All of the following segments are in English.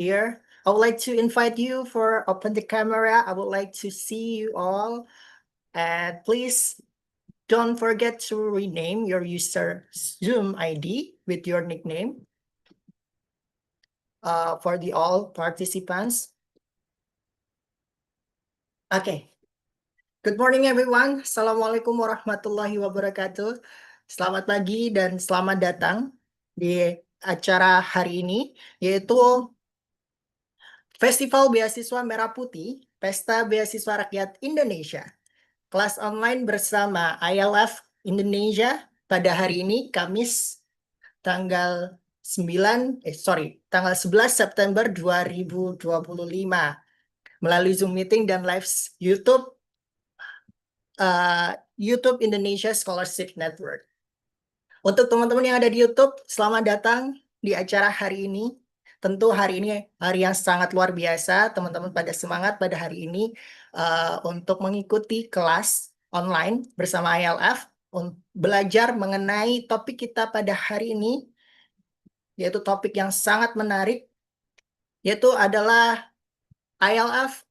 here. I would like to invite you for open the camera. I would like to see you all. And please don't forget to rename your user Zoom ID with your nickname for the all participants. Okay. Good morning everyone. Assalamualaikum warahmatullahi wabarakatuh. Selamat pagi dan selamat datang di acara hari ini, yaitu Festival Beasiswa Merah Putih, Pesta Beasiswa Rakyat Indonesia. Kelas online bersama IALF Indonesia pada hari ini, Kamis, tanggal 11 September 2025. Melalui Zoom meeting dan live YouTube, YouTube Indonesia Scholarship Network. Untuk teman-teman yang ada di YouTube, selamat datang di acara hari ini. Tentu hari ini hari yang sangat luar biasa. Teman-teman pada semangat pada hari ini untuk mengikuti kelas online bersama IALF, belajar mengenai topik kita pada hari ini, yaitu topik yang sangat menarik, yaitu adalah IALF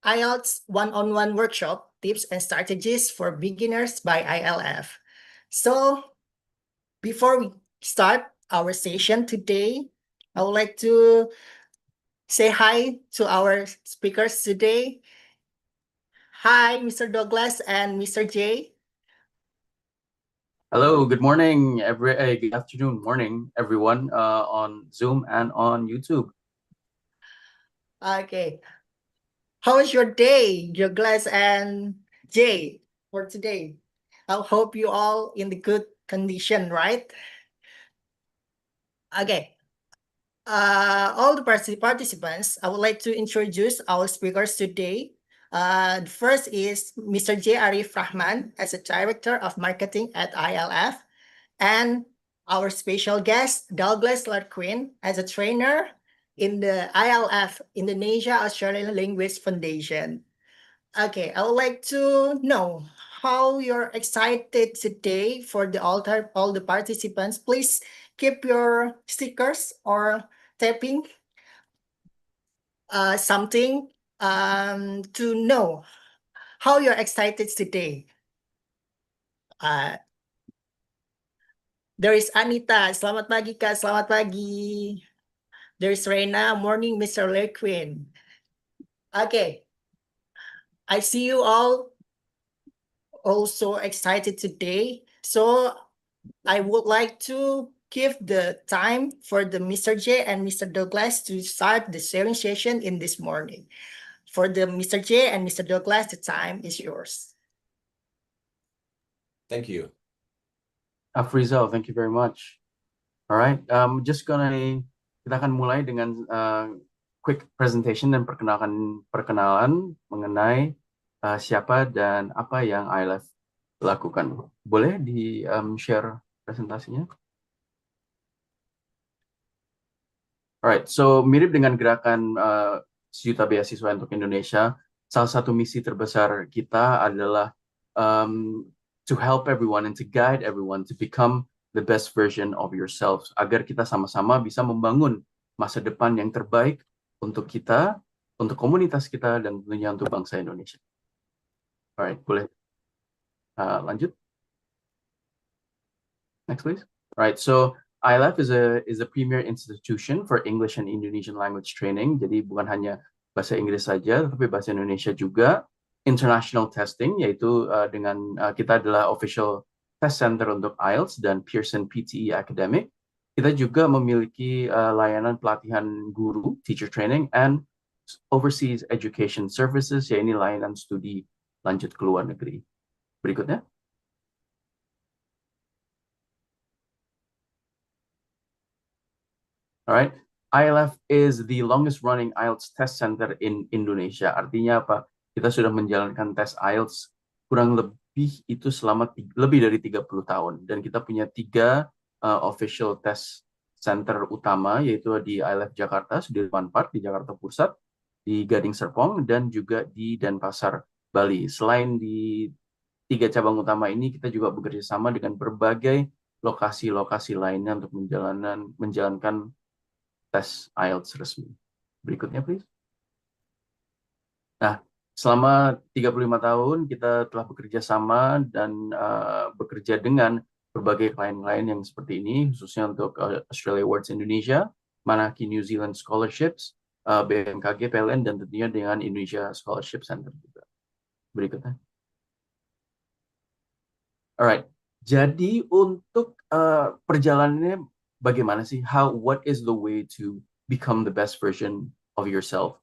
IELTS one-on-one workshop, tips and strategies for beginners by IALF. So, before we start our session today, I would like to say hi to our speakers today. Hi, Mr. Douglas and Mr. J. Hello, good morning, good afternoon, morning, everyone on Zoom and on YouTube. Okay. How is your day, Douglas and Jay, for today? I hope you all in the good condition, right? Okay. All the participants, I would like to introduce our speakers today. The first is Mr. J. Arif Rahman as a Director of Marketing at IALF, and our special guest, Douglas Larquin, as a trainer in the IALF Indonesia Australian Language Foundation. Okay, I would like to know how you're excited today for all the participants. Please keep your stickers or tapping something to know how you're excited today. There is Anita. Selamat pagi, Kak. Selamat pagi. There is Reina. Morning, Mr. Lequin. Okay. I see you all also excited today. So I would like to give the time for the Mr. J and Mr. Douglas to start the sharing session in this morning. For the Mr. J and Mr. Douglas, the time is yours. Thank you. Afrizal, thank you very much. All right, kita akan mulai dengan quick presentation dan perkenalan mengenai siapa dan apa yang IALF lakukan. Boleh di-share presentasinya? Alright, so mirip dengan gerakan sejuta beasiswa untuk Indonesia, salah satu misi terbesar kita adalah to help everyone and to guide everyone to become the best version of yourselves, agar kita sama-sama bisa membangun masa depan yang terbaik untuk kita, untuk komunitas kita, dan tentunya untuk bangsa Indonesia. Alright, boleh lanjut. Next, please. Alright, so IALF is a premier institution for English and Indonesian language training. Jadi bukan hanya bahasa Inggris saja, tapi bahasa Indonesia juga. International testing, yaitu dengan kita adalah official test center untuk IELTS dan Pearson PTE Academic. Kita juga memiliki layanan pelatihan guru, teacher training, and overseas education services, yaitu layanan studi lanjut ke luar negeri. Berikutnya. Alright, IALF is the longest running IELTS test center in Indonesia. Artinya apa? Kita sudah menjalankan tes IELTS kurang lebih itu selama lebih dari 30 tahun. Dan kita punya 3 official test center utama, yaitu di IALF Jakarta, Sudirman Park di Jakarta Pusat, di Gading Serpong, dan juga di Denpasar, Bali. Selain di 3 cabang utama ini, kita juga bekerja sama dengan berbagai lokasi-lokasi lainnya untuk menjalankan tes IELTS resmi. Berikutnya, please. Nah, selama 35 tahun kita telah bekerja sama dan bekerja dengan berbagai klien-klien yang seperti ini, khususnya untuk Australia Awards Indonesia, Manaki New Zealand Scholarships, BMKG, PLN, dan tentunya dengan Indonesia Scholarship Center juga. Berikutnya. Alright, jadi untuk perjalanannya bagaimana sih? What is the way to become the best version of yourself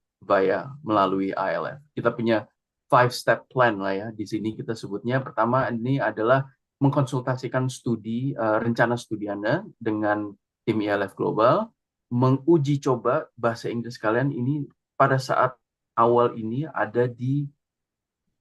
melalui IALF? Kita punya 5-step plan lah ya. Di sini kita sebutnya. Pertama ini adalah mengkonsultasikan rencana studi Anda dengan tim IALF Global, menguji coba bahasa Inggris kalian ini pada saat awal ini ada di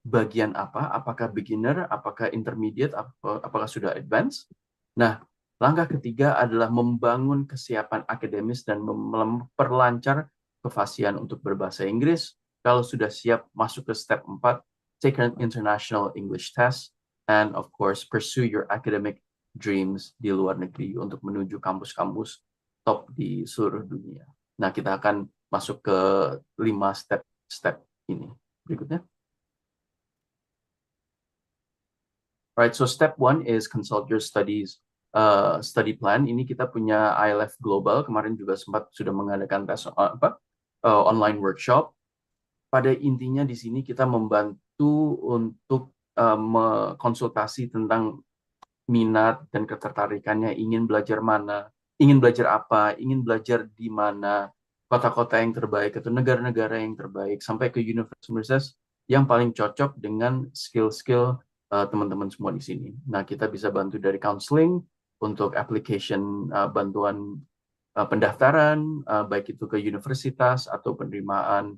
bagian apa, apakah beginner, apakah intermediate, apakah sudah advance. Nah, langkah ketiga adalah membangun kesiapan akademis dan memperlancar kefasihan untuk berbahasa Inggris. Kalau sudah siap masuk ke step 4, take an international English test, and of course pursue your academic dreams di luar negeri untuk menuju kampus-kampus top di seluruh dunia. Nah, kita akan masuk ke 5 step ini. Berikutnya. Right, so step 1 is consult your study plan. Ini kita punya IALF Global, kemarin juga sudah mengadakan tes online workshop. Pada intinya di sini kita membantu untuk konsultasi tentang minat dan ketertarikannya, ingin belajar mana, ingin belajar apa, ingin belajar di mana, kota-kota yang terbaik atau negara-negara yang terbaik, sampai ke universitas yang paling cocok dengan skill-skill teman-teman semua di sini. Nah, kita bisa bantu dari counseling untuk application bantuan pendaftaran, baik itu ke universitas atau penerimaan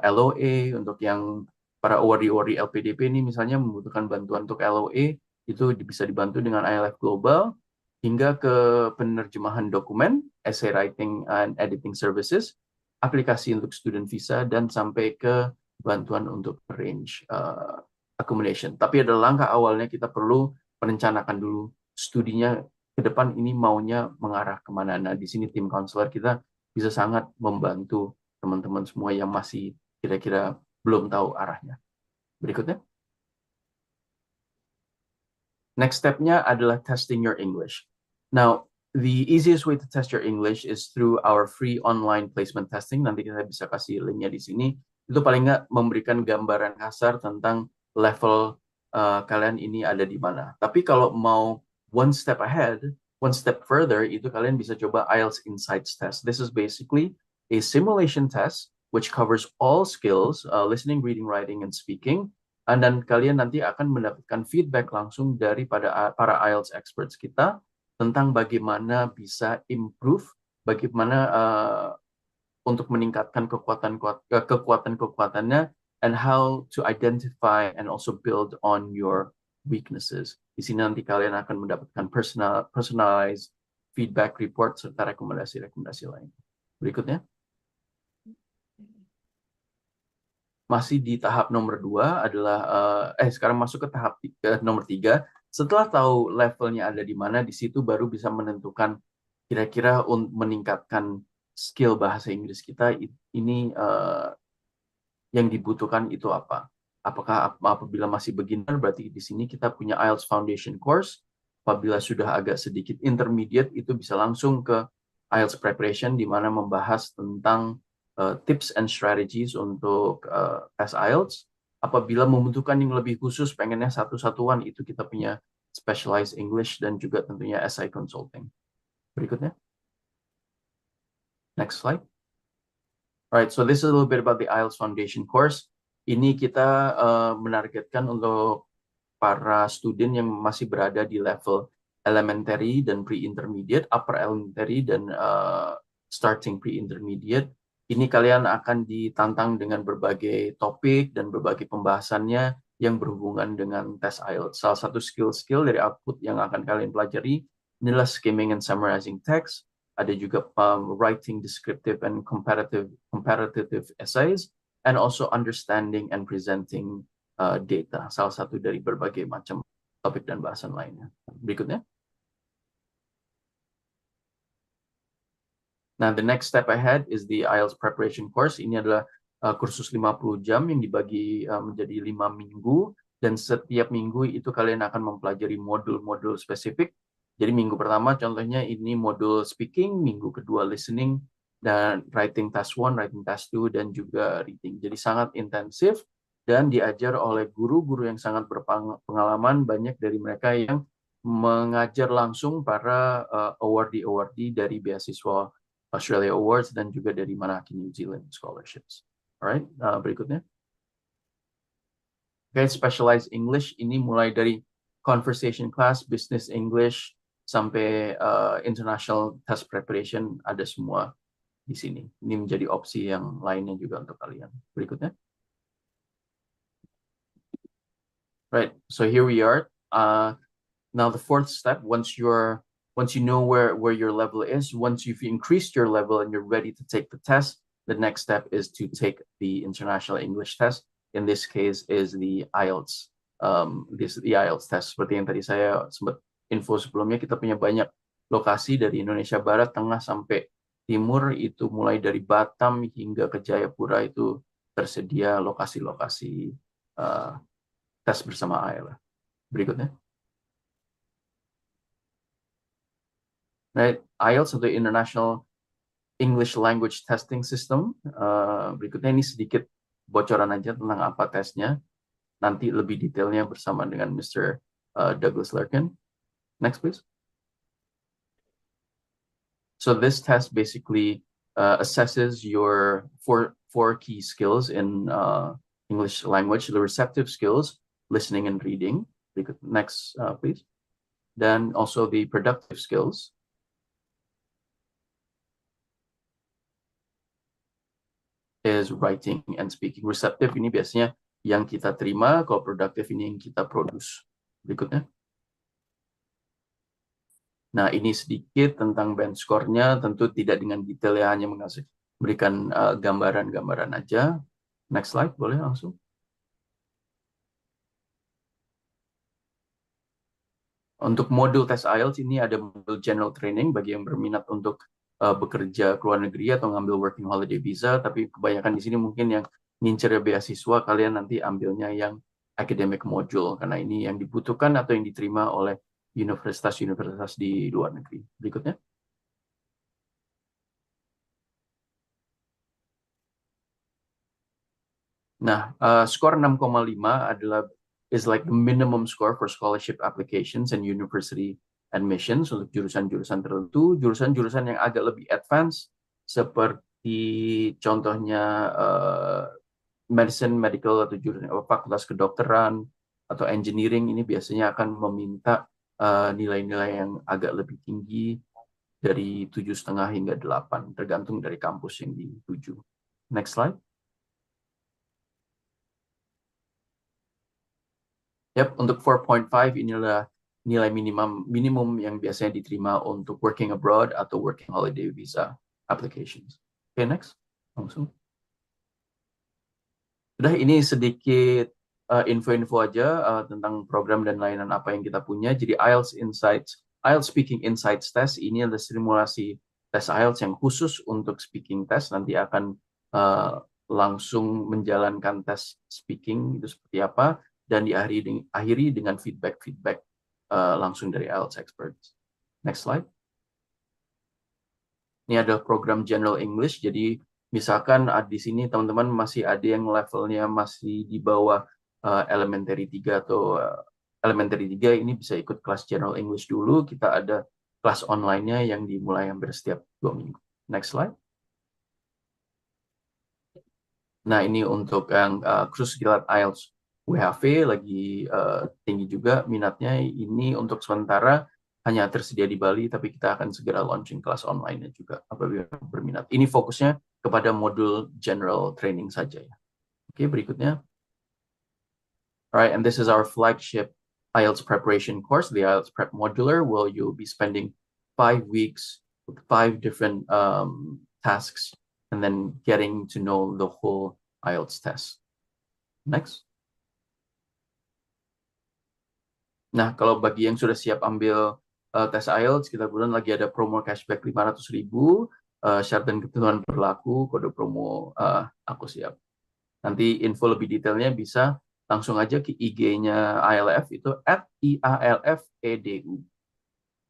LOA untuk yang para awardee LPDP ini misalnya membutuhkan bantuan untuk LOA, itu bisa dibantu dengan IALF Global, hingga ke penerjemahan dokumen, essay writing and editing services, aplikasi untuk student visa, dan sampai ke bantuan untuk arrange accommodation. Tapi ada langkah awalnya kita perlu merencanakan dulu studinya ke depan ini maunya mengarah kemana. Nah, di sini tim konselor kita bisa sangat membantu teman-teman semua yang masih kira-kira belum tahu arahnya. Berikutnya. Next step-nya adalah testing your English. Now, the easiest way to test your English is through our free online placement testing. Nanti kita bisa kasih linknya di sini. Itu paling nggak memberikan gambaran kasar tentang level kalian ini ada di mana. Tapi kalau mau one step ahead, one step further, itu kalian bisa coba IELTS Insights Test. This is basically a simulation test which covers all skills, listening, reading, writing, and speaking. Dan kalian nanti akan mendapatkan feedback langsung dari para IELTS experts kita tentang bagaimana bisa improve, bagaimana untuk meningkatkan kekuatan-kekuatannya, and how to identify and also build on your weaknesses. Di sini nanti kalian akan mendapatkan personalized feedback report serta rekomendasi-rekomendasi lain. Berikutnya. Masih di tahap nomor 2 adalah sekarang masuk ke tahap nomor 3. Setelah tahu levelnya ada di mana, di situ baru bisa menentukan kira-kira meningkatkan skill bahasa Inggris kita ini yang dibutuhkan itu apa. Apakah apabila masih beginner, berarti di sini kita punya IELTS Foundation Course. Apabila sudah agak sedikit intermediate, itu bisa langsung ke IELTS Preparation, di mana membahas tentang tips and strategies untuk tes IELTS. Apabila membutuhkan yang lebih khusus, pengennya satu-satuan, itu kita punya Specialized English dan juga tentunya SI Consulting. Berikutnya. Next slide. Alright, so this is a little bit about the IELTS Foundation course. Ini kita menargetkan untuk para student yang masih berada di level elementary dan pre-intermediate, upper elementary dan starting pre-intermediate. Ini kalian akan ditantang dengan berbagai topik dan berbagai pembahasannya yang berhubungan dengan tes IELTS. Salah satu skill-skill dari output yang akan kalian pelajari inilah skimming and summarizing text. Ada juga writing descriptive and comparative essays, and also understanding and presenting data. Salah satu dari berbagai macam topik dan bahasan lainnya. Berikutnya. Nah, the next step ahead is the IELTS preparation course. Ini adalah kursus 50 jam yang dibagi menjadi 5 minggu, dan setiap minggu itu kalian akan mempelajari modul-modul spesifik. Jadi minggu pertama contohnya ini modul speaking, minggu kedua listening, dan writing task 1, writing task 2, dan juga reading. Jadi sangat intensif dan diajar oleh guru-guru yang sangat berpengalaman, banyak dari mereka yang mengajar langsung para awardee dari beasiswa Australia Awards dan juga dari Menarik New Zealand Scholarships. Alright, berikutnya. Okay, specialized English ini mulai dari conversation class, business English, sampai international test preparation, ada semua di sini. Ini menjadi opsi yang lainnya juga untuk kalian. Berikutnya. Right, so here we are. Now the fourth step, once you know where your level is, once you've increased your level and you're ready to take the test, the next step is to take the international English test. In this case is the IELTS. This is the IELTS test. Seperti yang tadi saya sempat info sebelumnya, kita punya banyak lokasi dari Indonesia Barat, Tengah sampai Timur, itu mulai dari Batam hingga ke Jayapura itu tersedia lokasi-lokasi tes bersama IALF. Berikutnya. Right, IELTS atau International English Language Testing System. Berikutnya ini sedikit bocoran aja tentang apa tesnya. Nanti lebih detailnya bersama dengan Mr. Douglas Larkin. Next, please. So this test basically assesses your four key skills in English language: the receptive skills, listening and reading. Next, please. Then also the productive skills. Is writing and speaking. Receptive ini biasanya yang kita terima, kalau productive ini yang kita produce. Berikutnya. Nah, ini sedikit tentang band score-nya, tentu tidak dengan detail ya, hanya memberikan gambaran-gambaran aja. Next slide, boleh langsung. Untuk modul tes IELTS ini ada modul general training bagi yang berminat untuk bekerja ke luar negeri atau ngambil working holiday visa, tapi kebanyakan di sini mungkin yang ngincer beasiswa, kalian nanti ambilnya yang academic module, karena ini yang dibutuhkan atau yang diterima oleh universitas-universitas di luar negeri. Berikutnya. Nah, skor 6,5 adalah is like the minimum score for scholarship applications and university admissions untuk jurusan-jurusan tertentu, jurusan-jurusan yang agak lebih advance seperti contohnya medicine, medical, atau jurusan fakultas kedokteran atau engineering, ini biasanya akan meminta nilai-nilai yang agak lebih tinggi dari 7,5 hingga 8, tergantung dari kampus yang dituju. Next slide. Yap, untuk 4.5 inilah nilai minimum yang biasanya diterima untuk working abroad atau working holiday visa applications. Oke, next. Langsung. Udah, ini sedikit info-info aja tentang program dan layanan apa yang kita punya. Jadi IELTS Speaking Insights Test ini adalah simulasi tes IELTS yang khusus untuk speaking test. Nanti akan langsung menjalankan tes speaking itu seperti apa, dan diakhiri dengan feedback langsung dari IELTS experts. Next slide. Ini ada program General English. Jadi misalkan di sini teman-teman masih ada yang levelnya masih di bawah elementary 3 atau elementary 3, ini bisa ikut kelas General English dulu. Kita ada kelas online-nya yang dimulai hampir setiap 2 minggu. Next slide. Nah, ini untuk yang khusus Gilat IELTS WHV lagi tinggi juga minatnya. Ini untuk sementara hanya tersedia di Bali, tapi kita akan segera launching kelas online-nya juga apabila berminat. Ini fokusnya kepada modul general training saja ya. Oke, berikutnya. Alright, and this is our flagship IELTS preparation course, the IELTS Prep Modular, where you'll be spending 5 weeks with 5 different tasks and then getting to know the whole IELTS test. Next. Nah, kalau bagi yang sudah siap ambil tes IELTS, kita kemudian lagi ada promo cashback 500.000. syarat dan ketentuan berlaku, kode promo, aku siap. Nanti info lebih detailnya bisa langsung aja ke IG-nya IALF, itu @IALFEDU.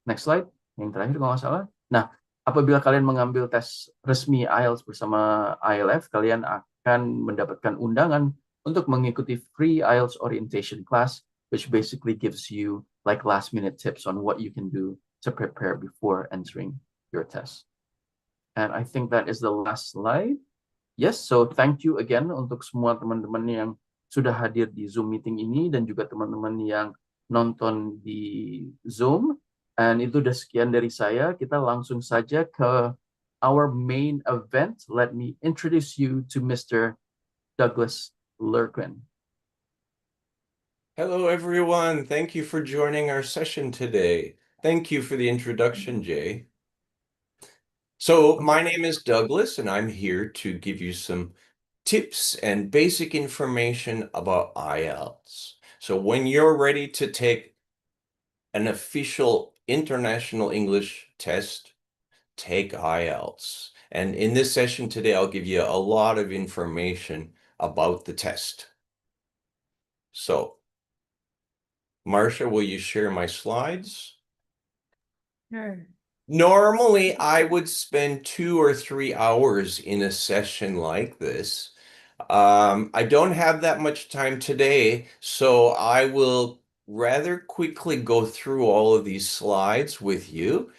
Next slide, yang terakhir kalau nggak salah. Nah, apabila kalian mengambil tes resmi IELTS bersama IALF, kalian akan mendapatkan undangan untuk mengikuti free IELTS orientation class, which basically gives you like last minute tips on what you can do to prepare before entering your test. And I think that is the last slide. Yes, so thank you again untuk semua teman-teman yang sudah hadir di Zoom meeting ini dan juga teman-teman yang nonton di Zoom. And itu udah sekian dari saya. Kita langsung saja ke our main event. Let me introduce you to Mr. Douglas Lurquin. Hello, everyone. Thank you for joining our session today. Thank you for the introduction, Jay. So my name is Douglas, and I'm here to give you some tips and basic information about IELTS. So when you're ready to take an official international English test, take IELTS. And in this session today, I'll give you a lot of information about the test. So, Marcia, will you share my slides? Sure. Normally, I would spend 2 or 3 hours in a session like this. I don't have that much time today, so I will rather quickly go through all of these slides with you.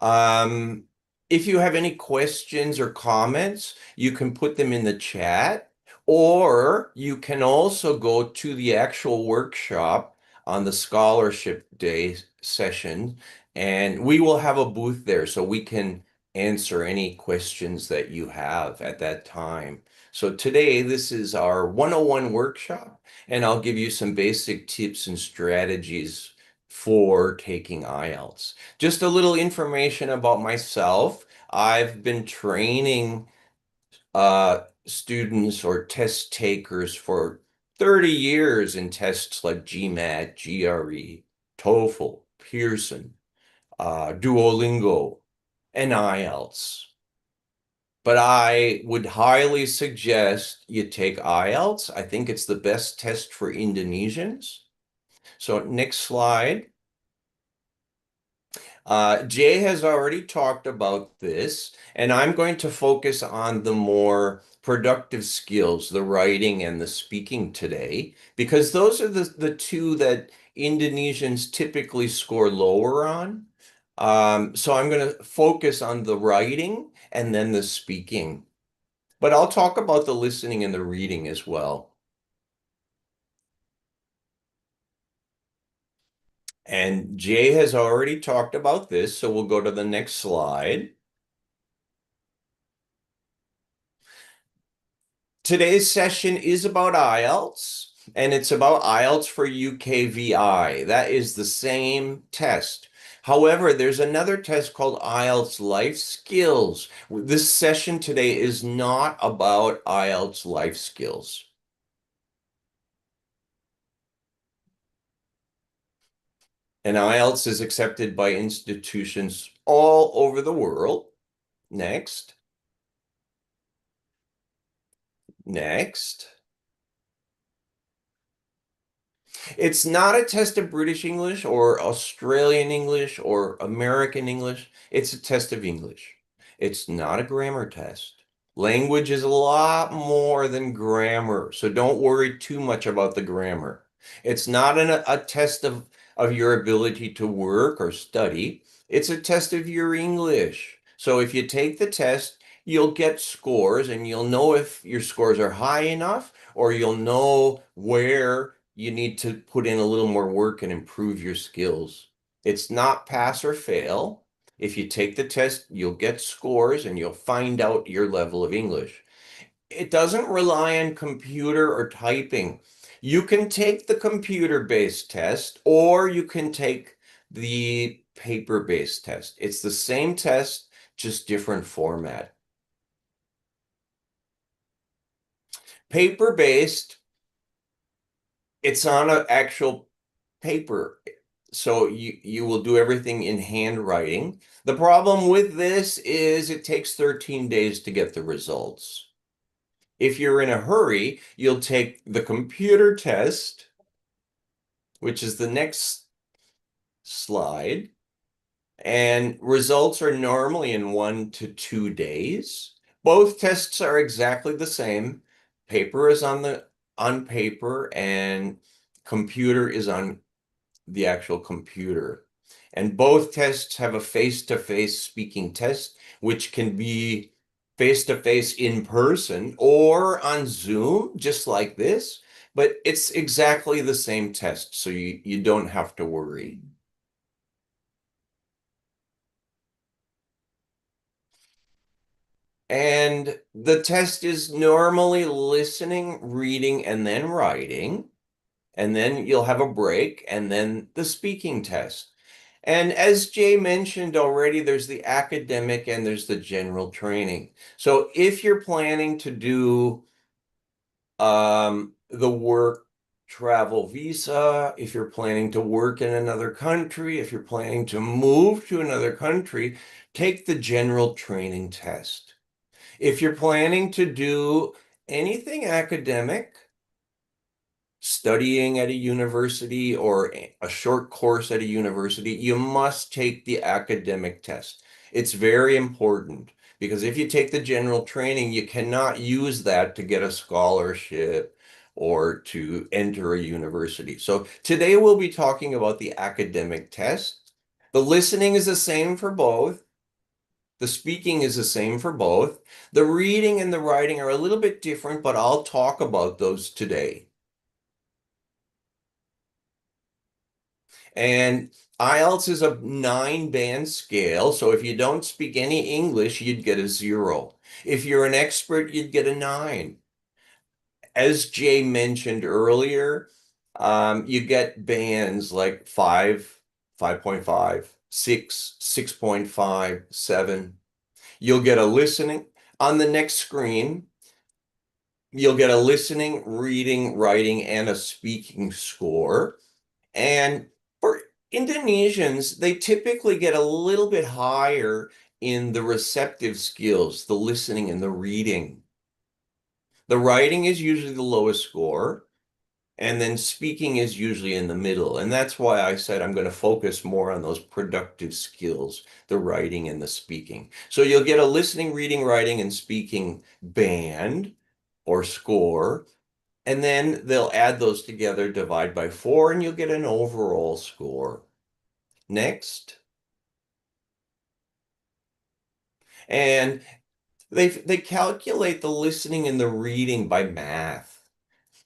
If you have any questions or comments, you can put them in the chat, or you can also go to the actual workshop on the scholarship day session, and we will have a booth there so we can answer any questions that you have at that time. So today, this is our 101 workshop, and I'll give you some basic tips and strategies for taking IELTS. Just a little information about myself. I've been training students or test takers for 30 years in tests like GMAT, GRE, TOEFL, Pearson, Duolingo, and IELTS. But I would highly suggest you take IELTS. I think it's the best test for Indonesians. So next slide. Jay has already talked about this, and I'm going to focus on the more productive skills, the writing and the speaking today, because those are the two that Indonesians typically score lower on. So I'm going to focus on the writing and then the speaking. But I'll talk about the listening and the reading as well. And Jay has already talked about this, so we'll go to the next slide. Today's session is about IELTS, and it's about IELTS for UKVI. That is the same test. However, there's another test called IELTS Life Skills. This session today is not about IELTS Life Skills. And IELTS is accepted by institutions all over the world. Next. Next. It's not a test of British English or Australian English or American English. It's a test of English. It's not a grammar test. Language is a lot more than grammar, so don't worry too much about the grammar. It's not a test of your ability to work or study. It's a test of your English. So if you take the test, you'll get scores and you'll know if your scores are high enough, or you'll know where you need to put in a little more work and improve your skills. It's not pass or fail. If you take the test, you'll get scores and you'll find out your level of English. It doesn't rely on computer or typing. You can take the computer-based test, or you can take the paper-based test. It's the same test, just different format. Paper-based, it's on an actual paper. so you will do everything in handwriting. The problem with this is it takes 13 days to get the results. If you're in a hurry, you'll take the computer test, which is the next slide, and results are normally in 1 to 2 days. Both tests are exactly the same. Paper is on paper and computer is on the actual computer. And both tests have a face-to-face speaking test, which can be face-to-face in person or on Zoom, just like this. But it's exactly the same test, so you don't have to worry. And the test is normally listening, reading, and then writing. And then you'll have a break, and then the speaking test. And as Jay mentioned already, there's the academic and there's the general training. So if you're planning to do the work travel visa, if you're planning to work in another country, if you're planning to move to another country, take the general training test. If you're planning to do anything academic, studying at a university or a short course at a university, you must take the academic test. It's very important because if you take the general training, you cannot use that to get a scholarship or to enter a university. So today we'll be talking about the academic test. The listening is the same for both. The speaking is the same for both. The reading and the writing are a little bit different, but I'll talk about those today. And IELTS is a 9-band scale. So if you don't speak any English, you'd get a 0. If you're an expert, you'd get a 9. As Jay mentioned earlier, you get bands like 5, 5.5, 6, 6.5, 7. You'll get a listening on the next screen. You'll get a listening, reading, writing, and a speaking score. And for Indonesians, they typically get a little bit higher in the receptive skills, the listening and the reading. The writing is usually the lowest score, and then speaking is usually in the middle. And that's why I said I'm going to focus more on those productive skills, the writing and the speaking. So you'll get a listening, reading, writing, and speaking band or score. And then they'll add those together, divide by 4, and you'll get an overall score. Next. And they calculate the listening and the reading by math.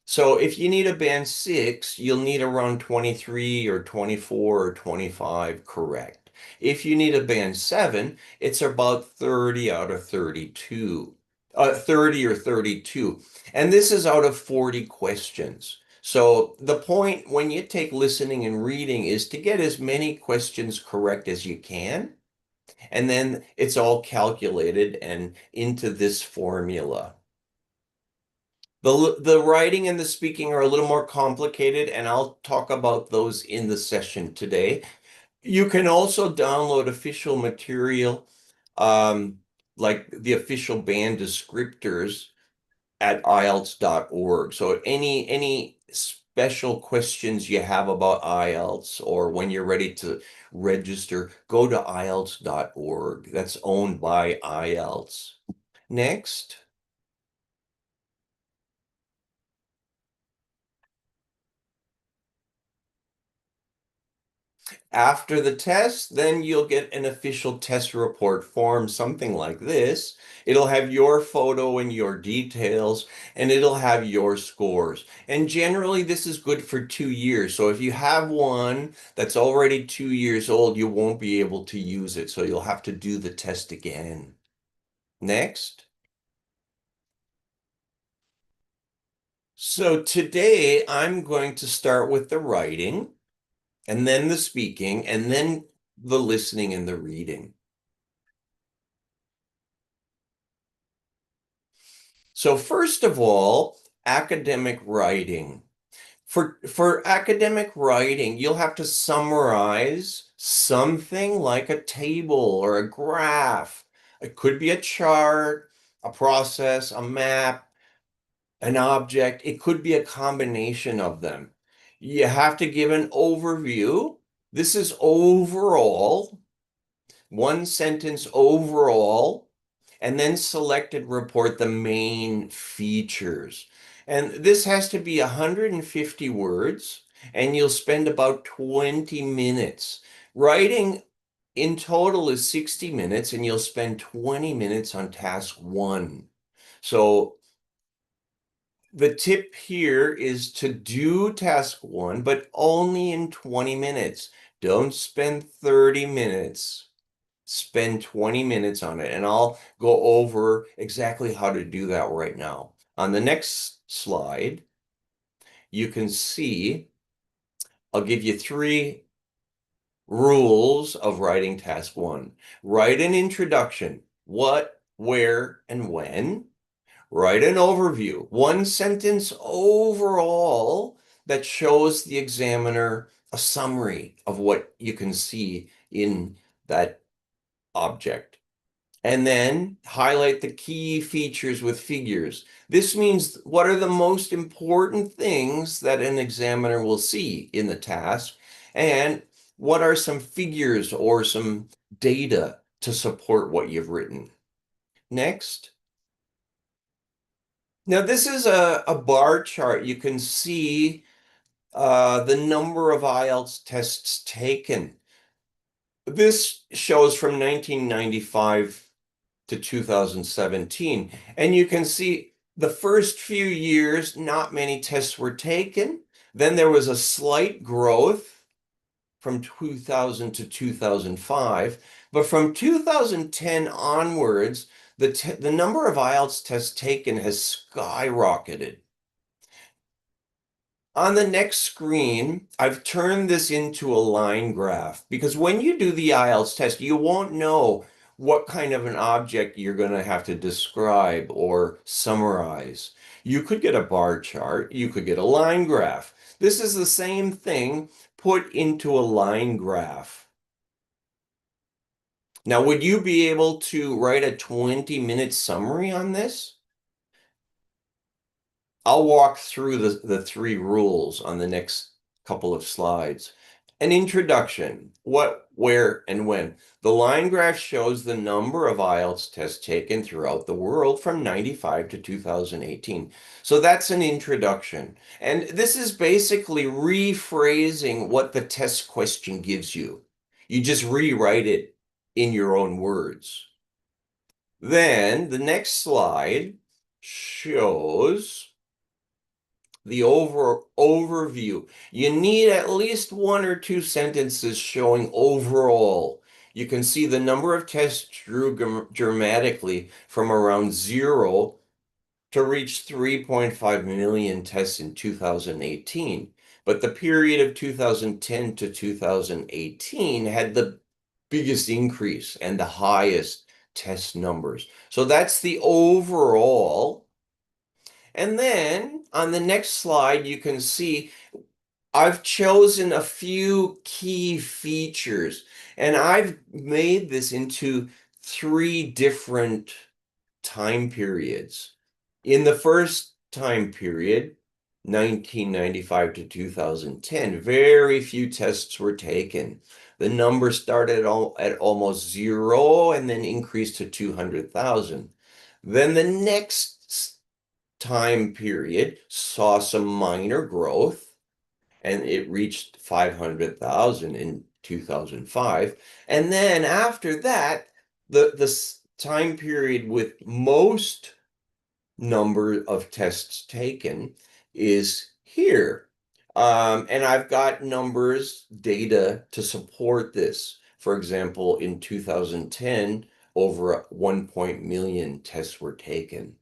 So if you need a band 6, you'll need around 23 or 24 or 25 correct. If you need a band 7, it's about 30 out of 32. 30 or 32. And this is out of 40 questions. So the point when you take listening and reading is to get as many questions correct as you can. And then it's all calculated and into this formula. The writing and the speaking are a little more complicated, and I'll talk about those in the session today. You can also download official material, like the official band descriptors at IELTS.org. So any special questions you have about IELTS or when you're ready to register, go to IELTS.org. That's owned by IELTS. Next. After the test, then you'll get an official test report form, something like this. It'll have your photo and your details, and it'll have your scores. And generally, this is good for 2 years. So if you have one that's already 2 years old, you won't be able to use it. So you'll have to do the test again. Next. So today, I'm going to start with the writing, and then the speaking, and then the listening and the reading. So first of all, academic writing. For academic writing, you'll have to summarize something like a table or a graph. It could be a chart, a process, a map, an object. It could be a combination of them. You have to give an overview. This is overall, one sentence overall, and then selected report the main features. And this has to be 150 words, and you'll spend about 20 minutes. Writing in total is 60 minutes, and you'll spend 20 minutes on task 1. So the tip here is to do task 1, but only in 20 minutes. Don't spend 30 minutes. Spend 20 minutes on it, and I'll go over exactly how to do that right now. On the next slide, you can see, I'll give you 3 rules of writing task 1. Write an introduction, what, where, and when. Write an overview, 1 sentence overall that shows the examiner a summary of what you can see in that object. And then highlight the key features with figures. This means what are the most important things that an examiner will see in the task, and what are some figures or some data to support what you've written. Next. Now this is a bar chart. You can see the number of IELTS tests taken. This shows from 1995 to 2017. And you can see the first few years, not many tests were taken. Then there was a slight growth from 2000 to 2005. But from 2010 onwards, the number of IELTS tests taken has skyrocketed. On the next screen, I've turned this into a line graph, because when you do the IELTS test, you won't know what kind of an object you're going to have to describe or summarize. You could get a bar chart, you could get a line graph. This is the same thing put into a line graph. Now, would you be able to write a 20-minute summary on this? I'll walk through the 3 rules on the next couple of slides. An introduction, what, where, and when. The line graph shows the number of IELTS tests taken throughout the world from 95 to 2018. So that's an introduction. And this is basically rephrasing what the test question gives you. You just rewrite it in your own words. Then the next slide shows the overview. You need at least 1 or 2 sentences showing overall. You can see the number of tests grew dramatically from around 0 to reach 3.5 million tests in 2018. But the period of 2010 to 2018 had the biggest increase and the highest test numbers. So that's the overall. And then on the next slide, you can see I've chosen a few key features, and I've made this into 3 different time periods. In the first time period, 1995 to 2010, very few tests were taken. The number started at almost 0 and then increased to 200,000. Then the next time period saw some minor growth, and it reached 500,000 in 2005. And then after that, the time period with most number of tests taken is here. And I've got numbers, data to support this. For example, in 2010, over 1 million tests were taken.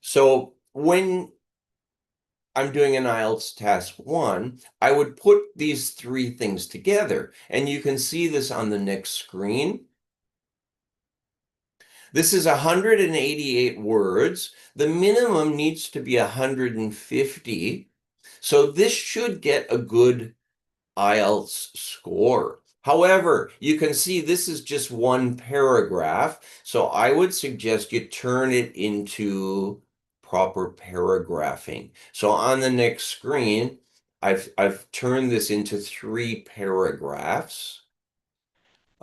So when I'm doing an IELTS task 1, I would put these 3 things together. And you can see this on the next screen. This is 188 words. The minimum needs to be 150. So this should get a good IELTS score. However, you can see this is just one paragraph, so I would suggest you turn it into proper paragraphing. So on the next screen, I've turned this into 3 paragraphs.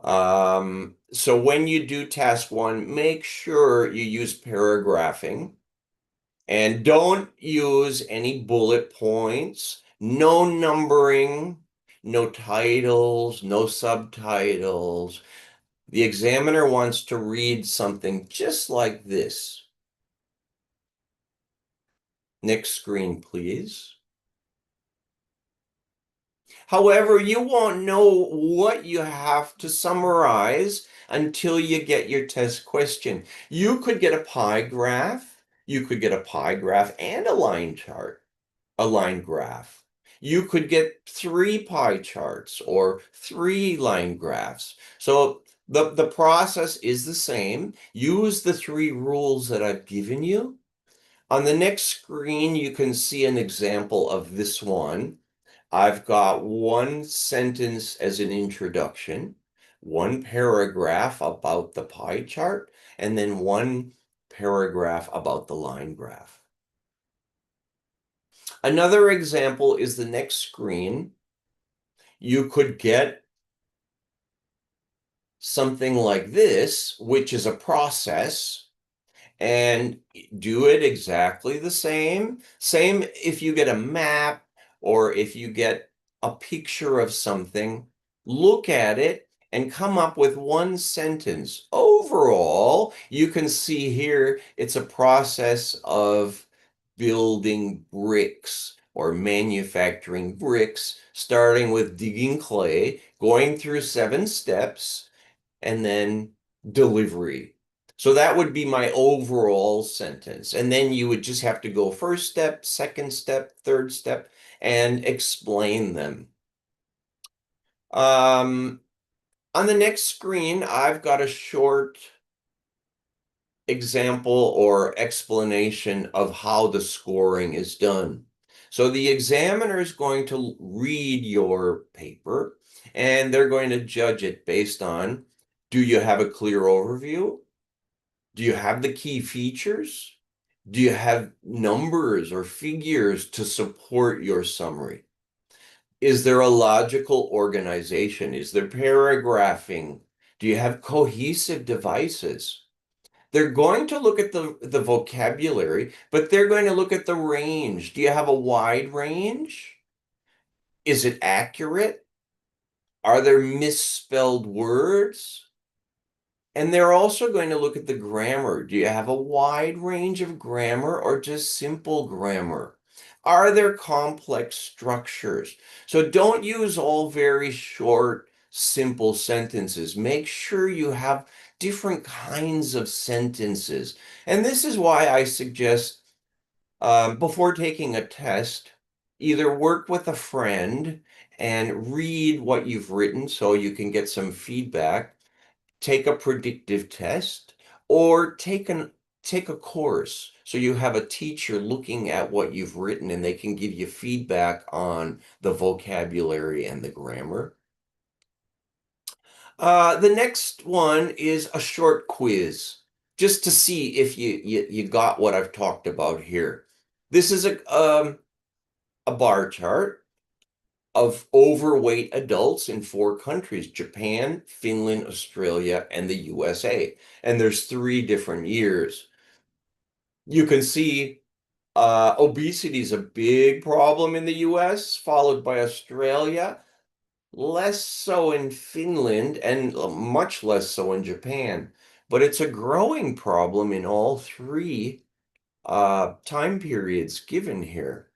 So when you do task 1, make sure you use paragraphing and don't use any bullet points, no numbering, no titles, no subtitles. The examiner wants to read something just like this. Next screen, please. However, you won't know what you have to summarize until you get your test question. You could get a pie graph. You could get a pie graph and a line chart, a line graph. You could get 3 pie charts or 3 line graphs. So the process is the same. Use the 3 rules that I've given you. On the next screen, you can see an example of this one. I've got 1 sentence as an introduction, 1 paragraph about the pie chart, and then 1 paragraph about the line graph. Another example is the next screen. You could get something like this, which is a process, and do it exactly the same. Same if you get a map or if you get a picture of something, look at it and come up with 1 sentence. Overall, you can see here it's a process of building bricks or manufacturing bricks, starting with digging clay, going through 7 steps, and then delivery. So that would be my overall sentence. And then you would just have to go first step, second step, third step, and explain them. On the next screen, I've got a short example or explanation of how the scoring is done. So the examiner is going to read your paper and they're going to judge it based on, do you have a clear overview? Do you have the key features? Do you have numbers or figures to support your summary? Is there a logical organization? Is there paragraphing? Do you have cohesive devices? They're going to look at the vocabulary, but they're going to look at the range. Do you have a wide range? Is it accurate? Are there misspelled words? And they're also going to look at the grammar. Do you have a wide range of grammar or just simple grammar? Are there complex structures? So don't use all very short, simple sentences. Make sure you have different kinds of sentences. And this is why I suggest before taking a test, either work with a friend and read what you've written so you can get some feedback, take a predictive test, or take a course so you have a teacher looking at what you've written and they can give you feedback on the vocabulary and the grammar. The next one is a short quiz, just to see if you got what I've talked about here. This is a bar chart of overweight adults in 4 countries: Japan, Finland, Australia, and the USA. And there's 3 different years. You can see obesity is a big problem in the US, followed by Australia, less so in Finland, and much less so in Japan. But it's a growing problem in all 3 time periods given here.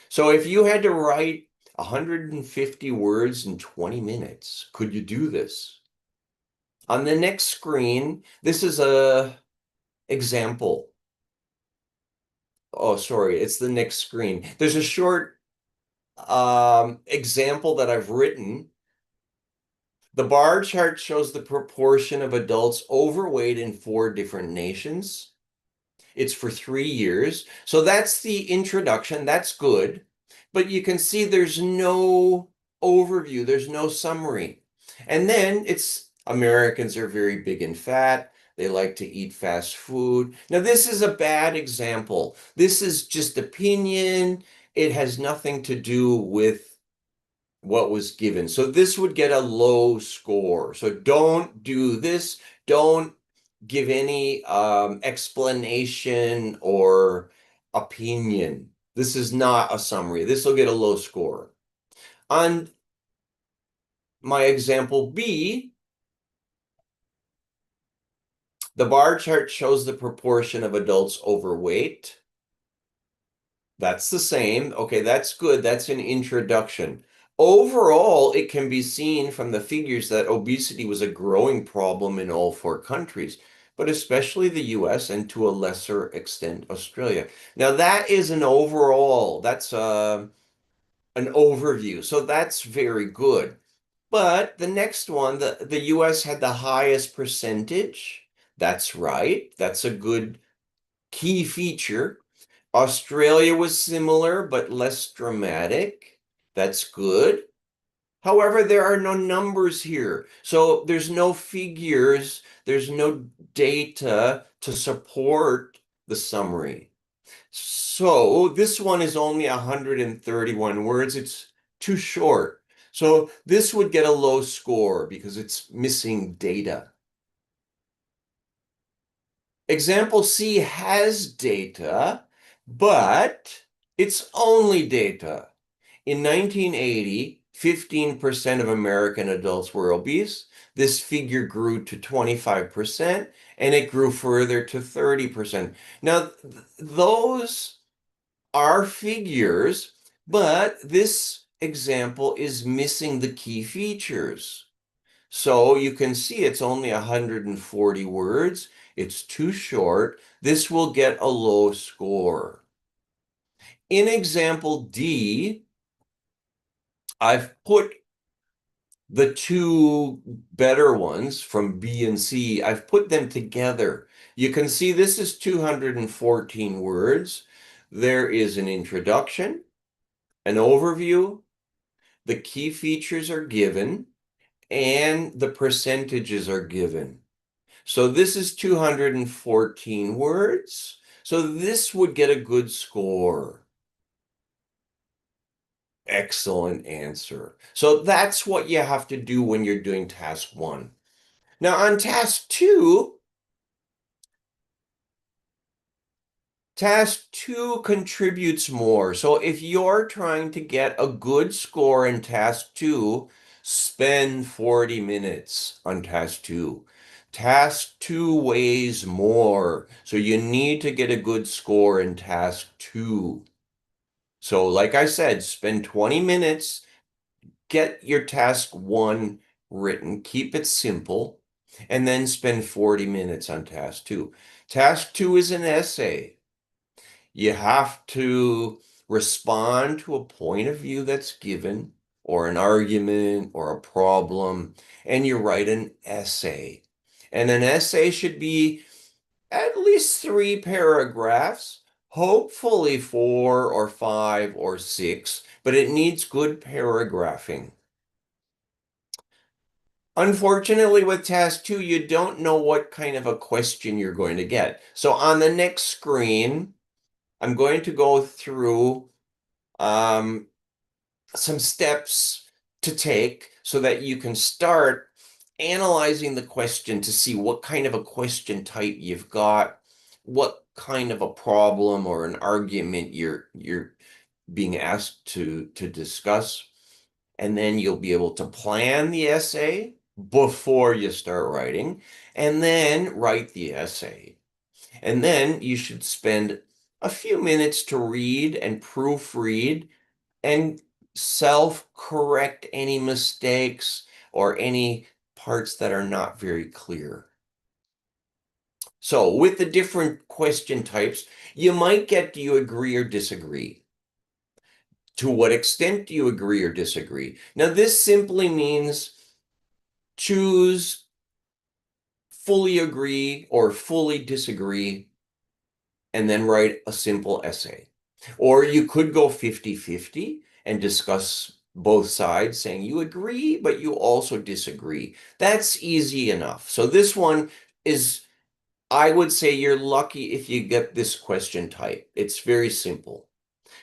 So if you had to write 150 words in 20 minutes, could you do this? On the next screen, this is a example. Oh, sorry, it's the next screen. There's a short example that I've written. The bar chart shows the proportion of adults overweight in 4 different nations. It's for 3 years. So that's the introduction. That's good. But you can see there's no overview, there's no summary. And then Americans are very big and fat. They like to eat fast food. Now, this is a bad example. This is just opinion. It has nothing to do with what was given. So this would get a low score. So don't do this. Don't give any explanation or opinion. This is not a summary. This will get a low score. On my example B, the bar chart shows the proportion of adults overweight. That's the same. Okay, that's good. That's an introduction. Overall, it can be seen from the figures that obesity was a growing problem in all 4 countries, but especially the US and to a lesser extent, Australia. Now, that is an overall, that's an overview. So that's very good. But the next one, the US had the highest percentage. That's right. That's a good key feature. Australia was similar, but less dramatic. That's good. However, there are no numbers here. So there's no figures, there's no data to support the summary. So this one is only 131 words. It's too short. So this would get a low score because it's missing data. Example C has data, but it's only data. In 1980, 15% of American adults were obese. This figure grew to 25%, and it grew further to 30%. Now, those are figures, but this example is missing the key features. So you can see it's only 140 words. It's too short. This will get a low score. In example D, I've put the two better ones from B and C, I've put them together. You can see this is 214 words. There is an introduction, an overview, the key features are given, and the percentages are given. So this is 214 words. So this would get a good score. Excellent answer. So that's what you have to do when you're doing task 1. Now on task 2 contributes more. So if you're trying to get a good score in task 2, spend 40 minutes on task 2. Task 2 weighs more. So you need to get a good score in task 2. So like I said, spend 20 minutes, get your task 1 written, keep it simple, and then spend 40 minutes on task 2. Task 2 is an essay. You have to respond to a point of view that's given, or an argument, or a problem, and you write an essay. And an essay should be at least 3 paragraphs, hopefully 4 or 5 or 6, but it needs good paragraphing. Unfortunately, with task 2, you don't know what kind of a question you're going to get. So on the next screen, I'm going to go through some steps to take so that you can start analyzing the question to see what kind of a question type you've got, what kind of a problem or an argument you're being asked to discuss. And then you'll be able to plan the essay before you start writing, and then write the essay. And then you should spend a few minutes to read and proofread and self-correct any mistakes or any parts that are not very clear. So with the different question types, you might get, do you agree or disagree? To what extent do you agree or disagree? Now, this simply means choose fully agree or fully disagree, and then write a simple essay. Or you could go 50-50 and discuss both sides, saying you agree, but you also disagree. That's easy enough. So this one is, I would say you're lucky if you get this question type. It's very simple.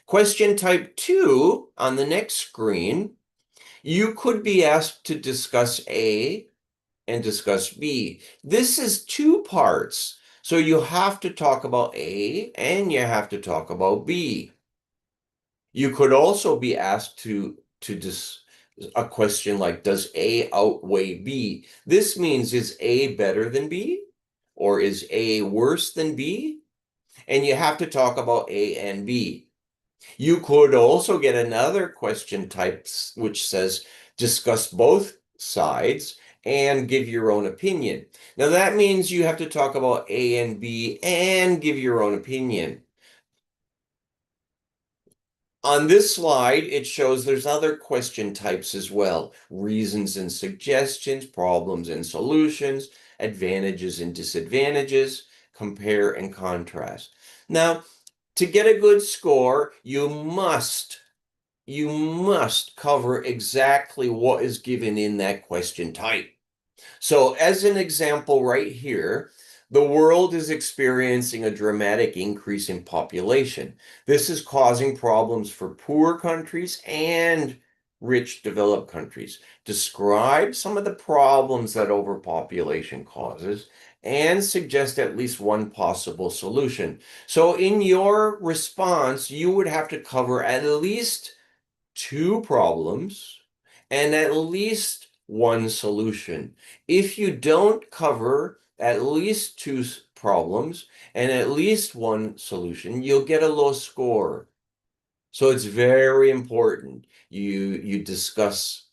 Question type 2 on the next screen, you could be asked to discuss A and discuss B. This is 2 parts. So you have to talk about A and you have to talk about B. You could also be asked to a question like, does A outweigh B? This means, is A better than B? Or is A worse than B? And you have to talk about A and B. You could also get another question type which says, discuss both sides and give your own opinion. Now that means you have to talk about A and B and give your own opinion. On this slide, it shows there's other question types as well. Reasons and suggestions, problems and solutions, advantages and disadvantages, compare and contrast. Now, to get a good score, you must cover exactly what is given in that question type. So as an example right here, the world is experiencing a dramatic increase in population. This is causing problems for poor countries and rich developed countries. Describe some of the problems that overpopulation causes and suggest at least one possible solution. So in your response, you would have to cover at least 2 problems and at least one solution. If you don't cover at least 2 problems and at least one solution, you'll get a low score. So it's very important you discuss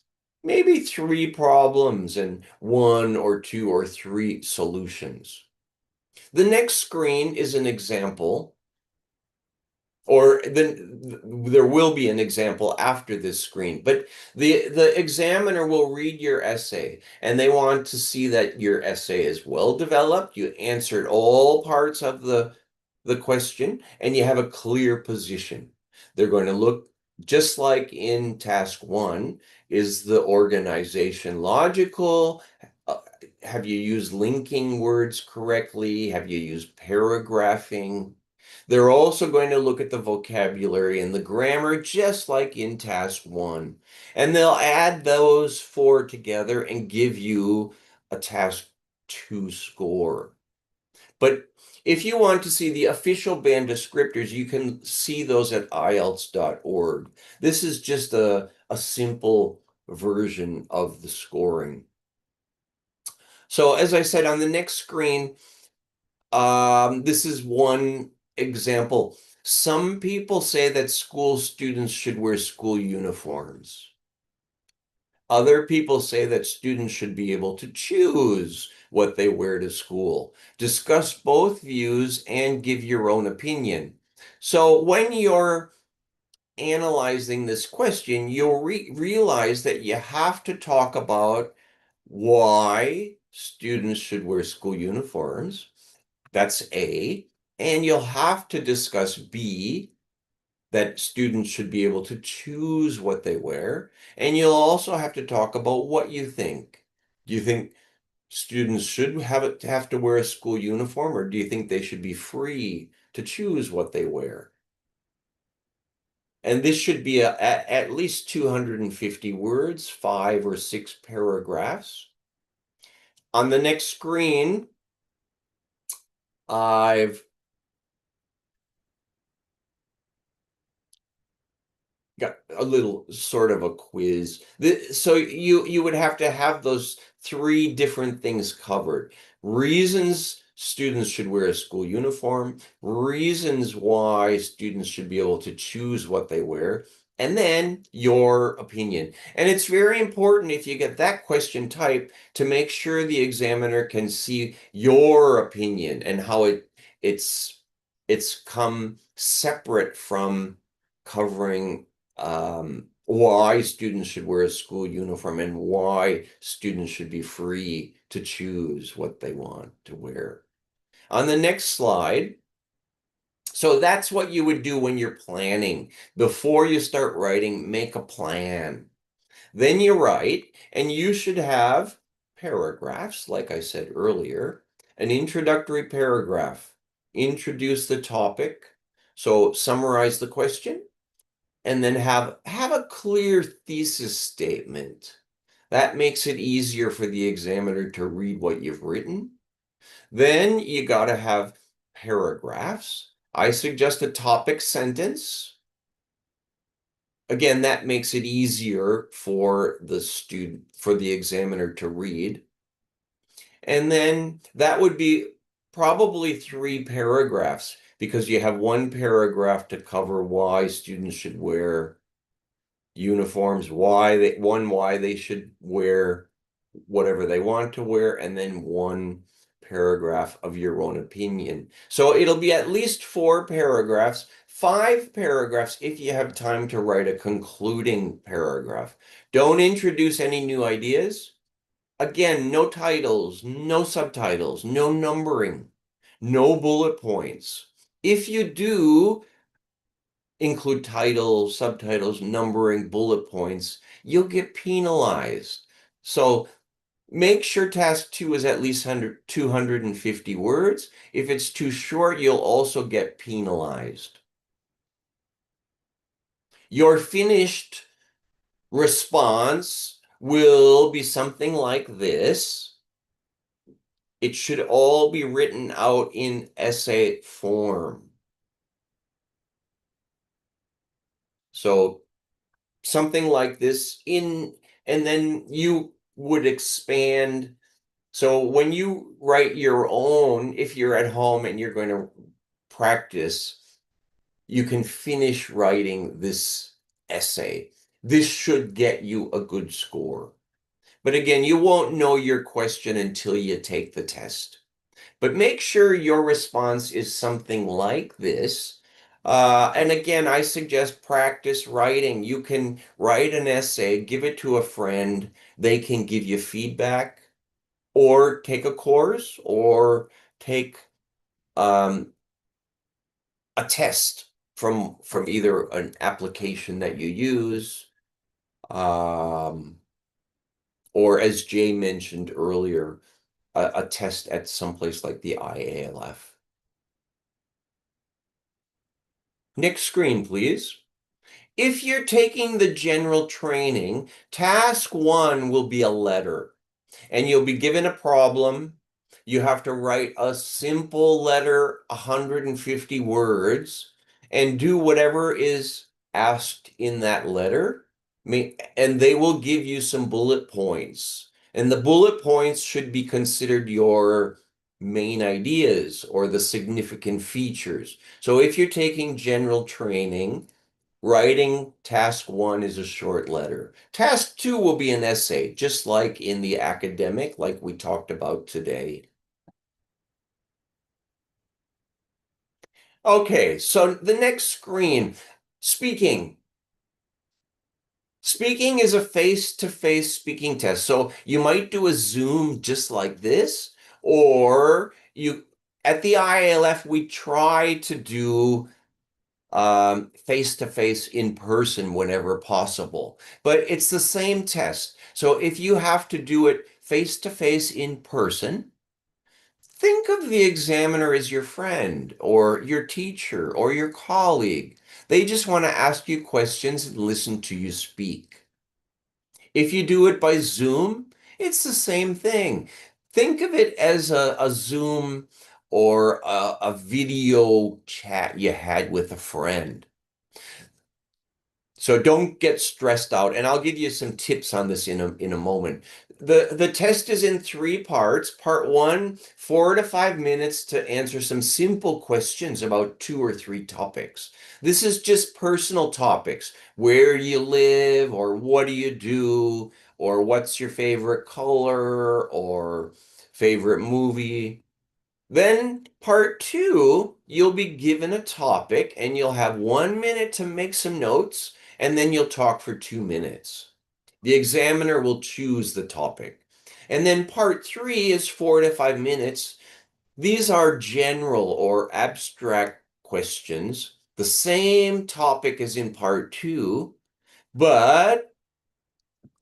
maybe 3 problems and 1 or 2 or 3 solutions. The next screen is an example, or then there will be an example after this screen, but the examiner will read your essay and they want to see that your essay is well developed, you answered all parts of the question, and you have a clear position. They're going to look just like in task 1. Is the organization logical? Have you used linking words correctly? Have you used paragraphing? They're also going to look at the vocabulary and the grammar, just like in task 1. And they'll add those 4 together and give you a task 2 score. But if you want to see the official band descriptors, you can see those at IELTS.org. This is just a simple version of the scoring. So as I said, on the next screen, this is one example. Some people say that school students should wear school uniforms. Other people say that students should be able to choose what they wear to school. Discuss both views and give your own opinion. So when you're analyzing this question, you'll realize that you have to talk about why students should wear school uniforms. That's A. And you'll have to discuss B, that students should be able to choose what they wear. And you'll also have to talk about what you think. Do you think students should have to wear a school uniform, or do you think they should be free to choose what they wear? And this should be at least 250 words, 5 or 6 paragraphs. On the next screen, I've got a little sort of a quiz. So you would have to have those 3 different things covered. Reasons students should wear a school uniform, reasons why students should be able to choose what they wear, and then your opinion. And it's very important, if you get that question type, to make sure the examiner can see your opinion and how it's come separate from covering why students should wear a school uniform and why students should be free to choose what they want to wear. On the next slide, So that's what you would do when you're planning. Before you start writing, make a plan. Then you write, and you should have paragraphs, like I said earlier, an introductory paragraph. Introduce the topic, so summarize the question, and then have a clear thesis statement. That makes it easier for the examiner to read what you've written. Then you got to have paragraphs. I suggest a topic sentence. Again, that makes it easier for the student, for the examiner to read. And then that would be probably 3 paragraphs, because you have 1 paragraph to cover why students should wear uniforms, why they should wear whatever they want to wear, and then 1 paragraph of your own opinion. So it'll be at least 4 paragraphs, 5 paragraphs if you have time to write a concluding paragraph. Don't introduce any new ideas. Again, no titles, no subtitles, no numbering, no bullet points. If you do include titles, subtitles, numbering, bullet points, you'll get penalized. So make sure task 2 is at least 250 words. If it's too short, you'll also get penalized. Your finished response will be something like this. It should all be written out in essay form. So something like this and then you would expand. So when you write your own, if you're at home and you're going to practice, you can finish writing this essay. This should get you a good score. But again, you won't know your question until you take the test. But make sure your response is something like this. And again, I suggest practice writing. You can write an essay, give it to a friend. They can give you feedback, or take a course, or take a test from either an application that you use, or as Jay mentioned earlier, a test at someplace like the IALF. Next screen, please. If you're taking the general training, task 1 will be a letter, and you'll be given a problem. You have to write a simple letter, 150 words, and do whatever is asked in that letter. And they will give you some bullet points. And the bullet points should be considered your main ideas or the significant features. So if you're taking general training, writing task 1 is a short letter. Task 2 will be an essay, just like in the academic, like we talked about today. Okay, so the next screen, speaking. Speaking is a face-to-face speaking test. So you might do a Zoom just like this, or at the IALF, we try to do face-to-face in person whenever possible. But it's the same test. So if you have to do it face-to-face in person, think of the examiner as your friend or your teacher or your colleague. They just want to ask you questions and listen to you speak. If you do it by Zoom, it's the same thing. Think of it as a Zoom or a video chat you had with a friend. So don't get stressed out. And I'll give you some tips on this in a moment. The test is in 3 parts. Part 1, 4 to 5 minutes to answer some simple questions about 2 or 3 topics. This is just personal topics. Where do you live, or what do you do, or what's your favorite color, or favorite movie. Then part 2, you'll be given a topic and you'll have 1 minute to make some notes, and then you'll talk for 2 minutes. The examiner will choose the topic. And then part 3 is 4 to 5 minutes. These are general or abstract questions, the same topic as in part 2, but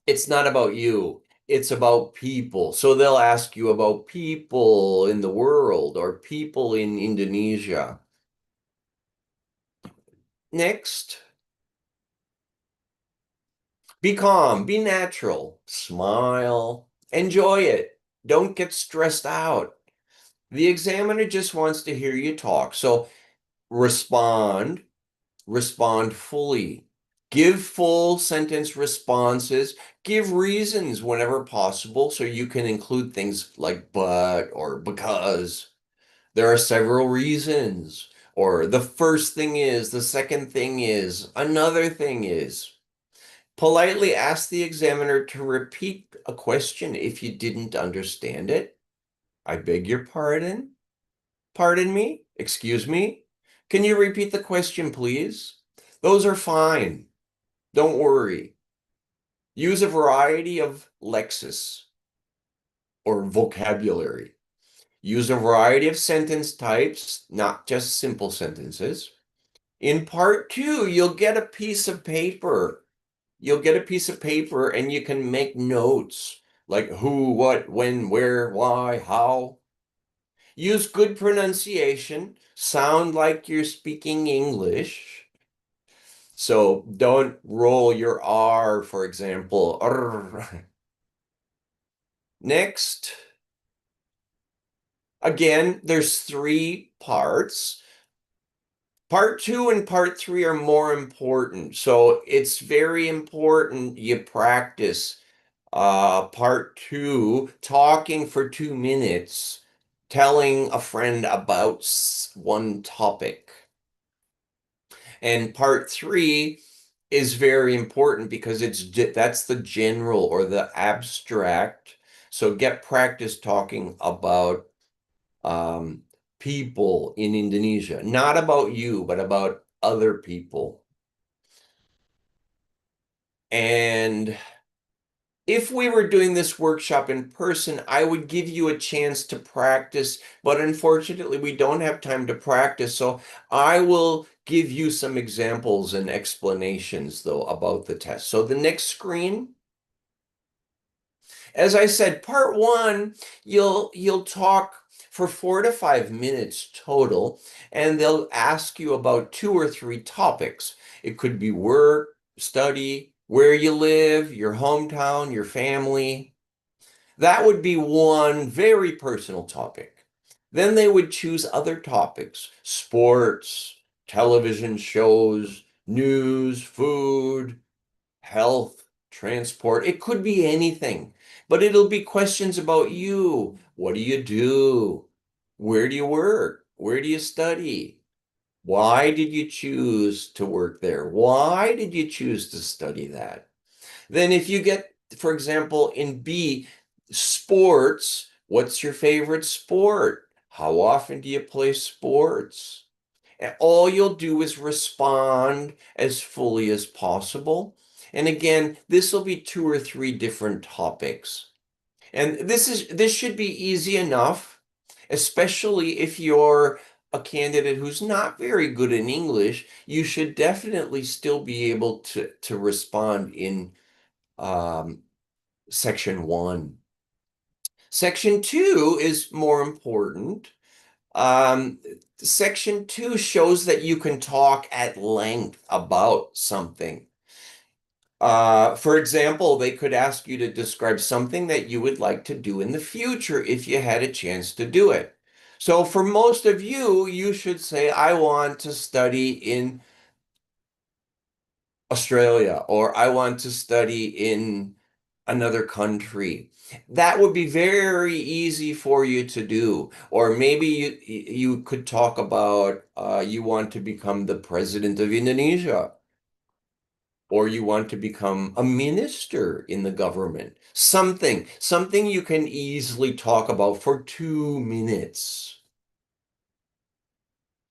it's not about you. It's about people. So they'll ask you about people in the world or people in Indonesia. Next. Be calm, be natural, smile, enjoy it. Don't get stressed out. The examiner just wants to hear you talk. So respond fully. Give full sentence responses. Give reasons whenever possible so you can include things like but or because. There are several reasons. Or the first thing is, the second thing is, another thing is. Politely ask the examiner to repeat a question if you didn't understand it. I beg your pardon? Pardon me? Excuse me? Can you repeat the question, please? Those are fine. Don't worry. Use a variety of lexis or vocabulary. Use a variety of sentence types, not just simple sentences. In part 2, you'll get a piece of paper. You'll get a piece of paper and you can make notes like who, what, when, where, why, how. Use good pronunciation. Sound like you're speaking English. So don't roll your R, for example. Arr. Next. Again, there's 3 parts. Part 2 and part 3 are more important. So it's very important you practice part 2, talking for 2 minutes, telling a friend about one topic. And part 3 is very important because that's the general or the abstract. So get practice talking about people in Indonesia, not about you, but about other people. And if we were doing this workshop in person, I would give you a chance to practice, but unfortunately we don't have time to practice. So I will give you some examples and explanations though about the test. So the next screen, as I said, part 1, you'll talk for 4 to 5 minutes total, and they'll ask you about 2 or 3 topics. It could be work, study, where you live, your hometown, your family. That would be one very personal topic. Then they would choose other topics, sports, television shows, news, food, health, transport. It could be anything, but it'll be questions about you. What do you do? Where do you work? Where do you study? Why did you choose to work there? Why did you choose to study that? Then if you get, for example, in B, sports, what's your favorite sport? How often do you play sports? And all you'll do is respond as fully as possible. And again, this will be 2 or 3 different topics. And this should be easy enough, especially if you're a candidate who's not very good in English. You should definitely still be able to respond in section 1. Section 2 is more important. Section 2 shows that you can talk at length about something. For example, they could ask you to describe something that you would like to do in the future if you had a chance to do it. So for most of you, you should say, I want to study in Australia, or I want to study in another country. That would be very easy for you to do. Or maybe you could talk about you want to become the president of Indonesia, or you want to become a minister in the government. Something you can easily talk about for 2 minutes.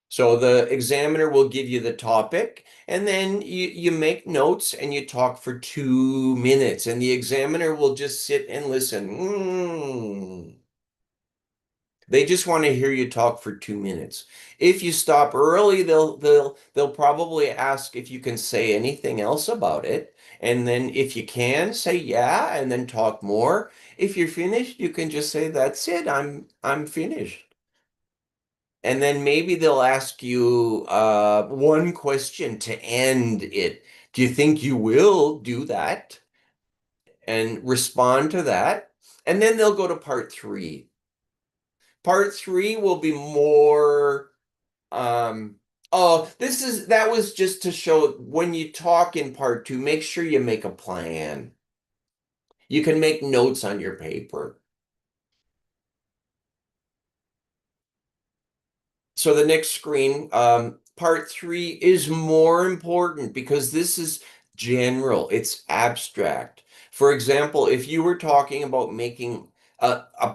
So the examiner will give you the topic, and then you make notes and you talk for 2 minutes, and the examiner will just sit and listen. They just want to hear you talk for 2 minutes. If you stop early, they'll probably ask if you can say anything else about it. And then if you can, say yeah, and then talk more. If you're finished, you can just say, that's it, I'm finished. And then maybe they'll ask you one question to end it. Do you think you will do that? And respond to that. And then they'll go to part 3. Part 3 will be more, that was just to show when you talk in part 2, make sure you make a plan. You can make notes on your paper. So the next screen, part 3 is more important because this is general, it's abstract. For example, if you were talking about making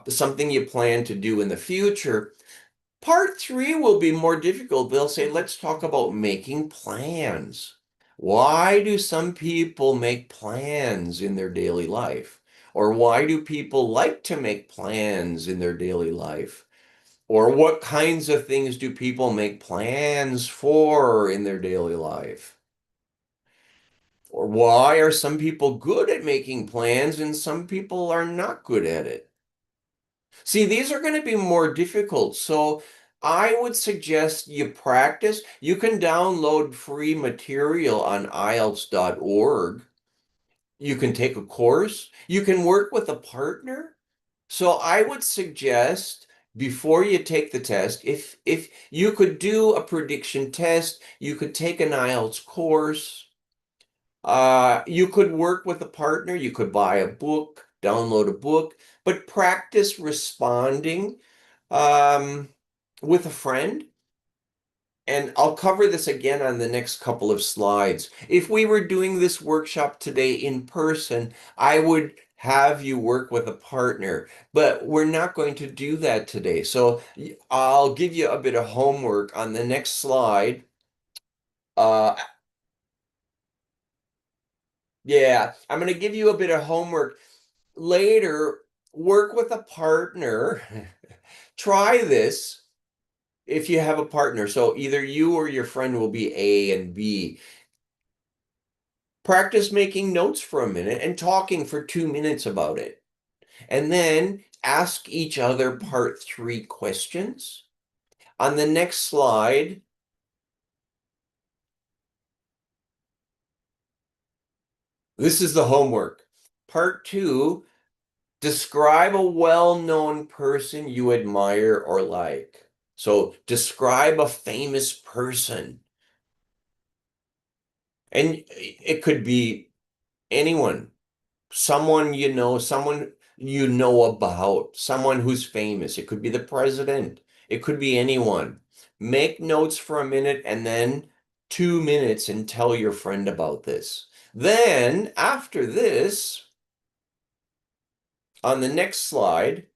something you plan to do in the future, part 3 will be more difficult. They'll say, let's talk about making plans. Why do some people make plans in their daily life? Or why do people like to make plans in their daily life? Or what kinds of things do people make plans for in their daily life? Or why are some people good at making plans and some people are not good at it? See, these are going to be more difficult. So I would suggest you practice. You can download free material on IELTS.org. You can take a course. You can work with a partner. So I would suggest before you take the test, if you could do a prediction test, you could take an IELTS course. You could work with a partner. You could buy a book, download a book, but practice responding with a friend. And I'll cover this again on the next couple of slides. If we were doing this workshop today in person, I would have you work with a partner, but we're not going to do that today. So I'll give you a bit of homework on the next slide. Yeah, I'm going to give you a bit of homework later. Work with a partner. Try this if you have a partner. So either you or your friend will be A and B. Practice making notes for a minute and talking for 2 minutes about it. And then ask each other part 3 questions. On the next slide, this is the homework. Part 2, describe a well-known person you admire or like. So describe a famous person. And it could be anyone, someone someone you know about, someone who's famous. It could be the president. It could be anyone. Make notes for a minute and then 2 minutes and tell your friend about this. Then after this, on the next slide,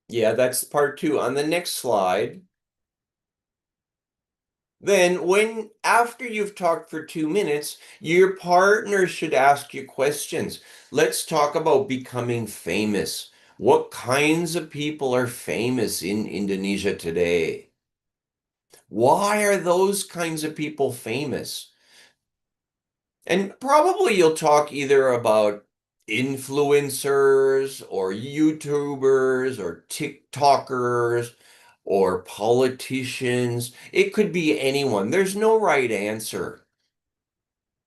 yeah, that's part 2. On the next slide, then after you've talked for 2 minutes, your partner should ask you questions. Let's talk about becoming famous. What kinds of people are famous in Indonesia today? Why are those kinds of people famous? And probably you'll talk either about influencers or YouTubers or TikTokers or politicians. It could be anyone. There's no right answer.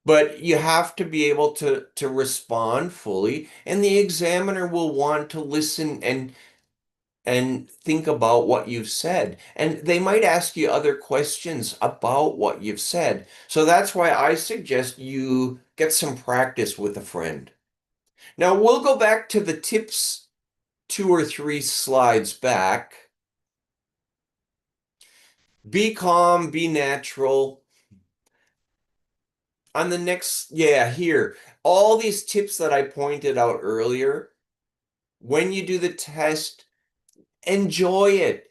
But you have to be able to respond fully, and the examiner will want to listen and think about what you've said. And they might ask you other questions about what you've said. So that's why I suggest you get some practice with a friend. Now we'll go back to the tips 2 or 3 slides back. Be calm, be natural. On the next, yeah, here, all these tips that I pointed out earlier, when you do the test, enjoy it.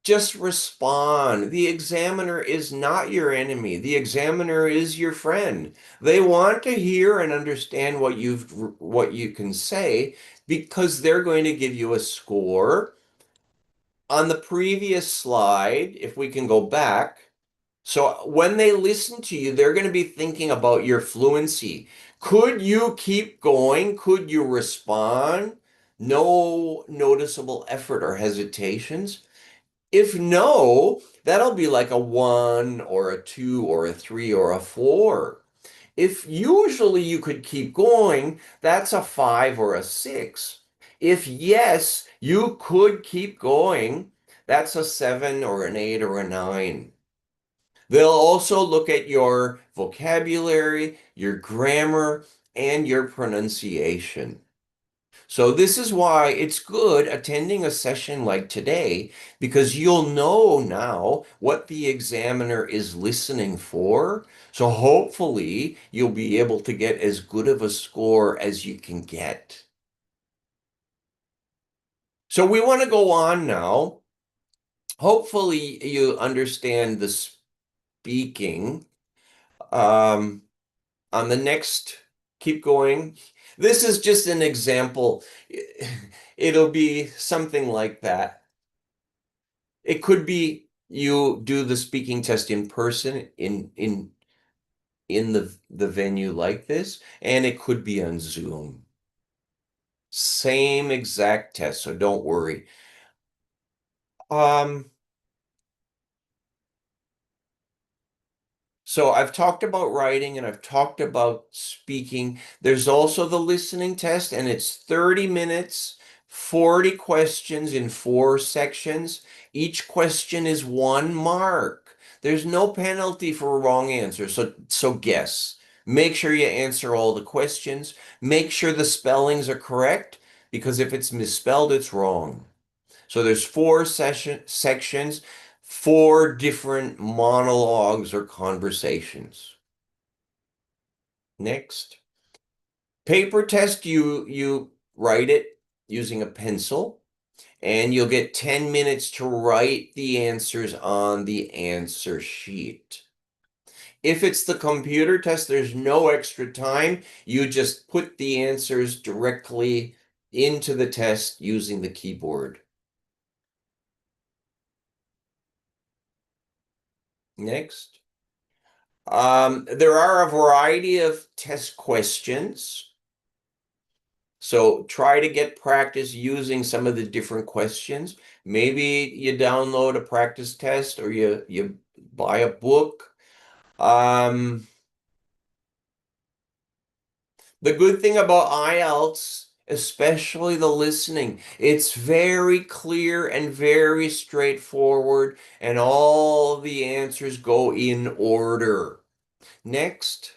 Just respond. The examiner is not your enemy. The examiner is your friend. They want to hear and understand what you can say because they're going to give you a score. On the previous slide, if we can go back, so when they listen to you, they're going to be thinking about your fluency. Could you keep going? Could you respond? No noticeable effort or hesitations. If no, that'll be like a 1 or a 2 or a 3 or a 4. If usually you could keep going, that's a 5 or a 6. If yes, you could keep going, that's a 7 or an 8 or a 9. They'll also look at your vocabulary, your grammar, and your pronunciation. So this is why it's good attending a session like today, because you'll know now what the examiner is listening for. So hopefully you'll be able to get as good of a score as you can get. So we want to go on now. Hopefully you understand the speaking. On the next, keep going. This is just an example. It'll be something like that. It could be you do the speaking test in person in the venue like this, and it could be on Zoom. Same exact test, so don't worry. So I've talked about writing and I've talked about speaking. There's also the listening test, and it's 30 minutes, 40 questions in 4 sections. Each question is 1 mark. There's no penalty for a wrong answer. So guess. Make sure you answer all the questions. Make sure the spellings are correct, because if it's misspelled, it's wrong. So there's 4 sections, 4 different monologues or conversations. Next. Paper test, you write it using a pencil, and you'll get 10 minutes to write the answers on the answer sheet. If it's the computer test, there's no extra time. You just put the answers directly into the test using the keyboard. Next. There are a variety of test questions. So try to get practice using some of the different questions. Maybe you download a practice test, or you buy a book. The good thing about IELTS, especially the listening, it's very clear and very straightforward, and all the answers go in order. Next.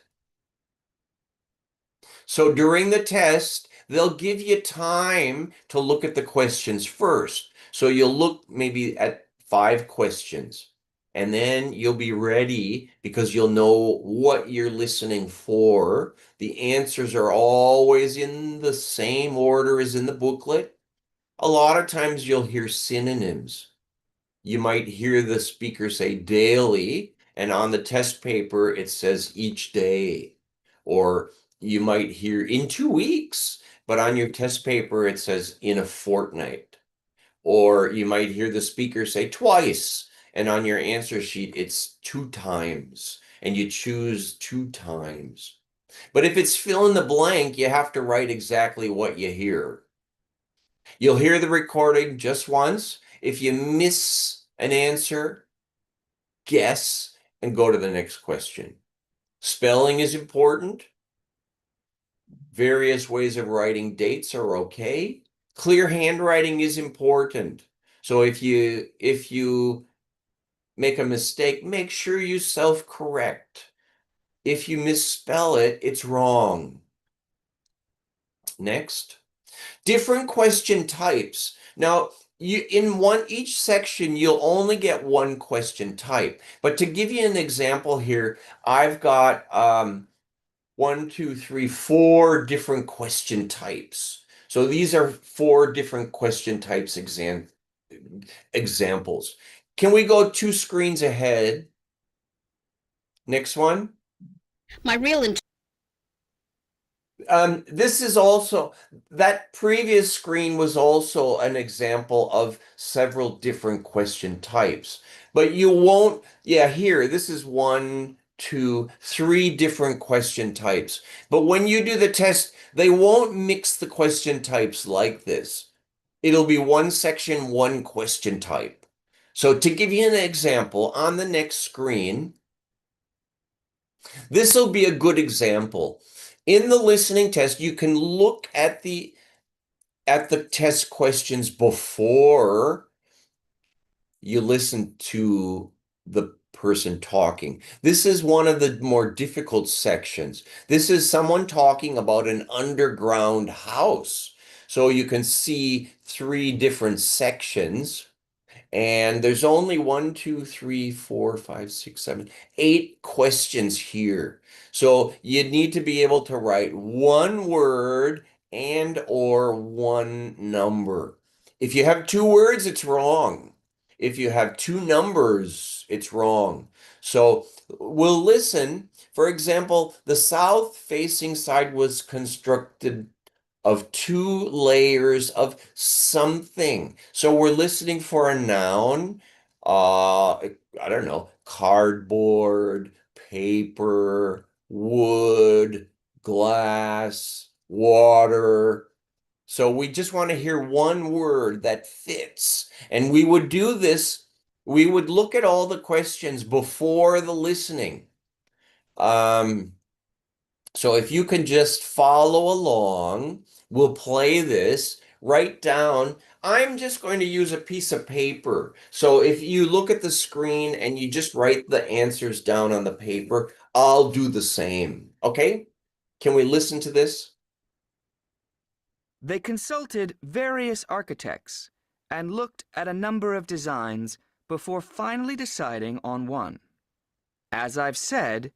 So during the test, they'll give you time to look at the questions first. So you'll look maybe at 5 questions, and then you'll be ready because you'll know what you're listening for. The answers are always in the same order as in the booklet. A lot of times you'll hear synonyms. You might hear the speaker say daily, and on the test paper it says each day. Or you might hear in 2 weeks, but on your test paper it says in a fortnight. Or you might hear the speaker say twice, and on your answer sheet it's 2 times, and you choose 2 times. But if it's fill in the blank, you have to write exactly what you hear. You'll hear the recording just once. If you miss an answer, guess and go to the next question. Spelling is important. Various ways of writing dates are okay. Clear handwriting is important. So if you make a mistake, make sure you self-correct. If you misspell it, it's wrong. Next. Different question types. Now, each section, you'll only get 1 question type. But to give you an example here, I've got 1, 2, 3, 4 different question types. So these are 4 different question types examples. Can we go 2 screens ahead? Next one. My real This is also, that previous screen was also an example of several different question types. But you won't, yeah, here, this is 1, 2, 3 different question types. But when you do the test, they won't mix the question types like this. It'll be one section, one question type. So to give you an example, on the next screen, this will be a good example. In the listening test, you can look at the test questions before you listen to the person talking. This is one of the more difficult sections. This is someone talking about an underground house. So you can see 3 different sections. And there's only 1, 2, 3, 4, 5, 6, 7, 8 questions here. So you need to be able to write 1 word and or 1 number. If you have 2 words, it's wrong. If you have 2 numbers, it's wrong. So we'll listen. For example, the south-facing side was constructed of 2 layers of something. So we're listening for a noun. I don't know, cardboard, paper, wood, glass, water. So we just want to hear 1 word that fits. And we would do this, we would look at all the questions before the listening. So if you can just follow along, we'll play this, write down. I'm just going to use a piece of paper. So if you look at the screen and you just write the answers down on the paper, I'll do the same. Okay? Can we listen to this? They consulted various architects and looked at a number of designs before finally deciding on one. As I've said,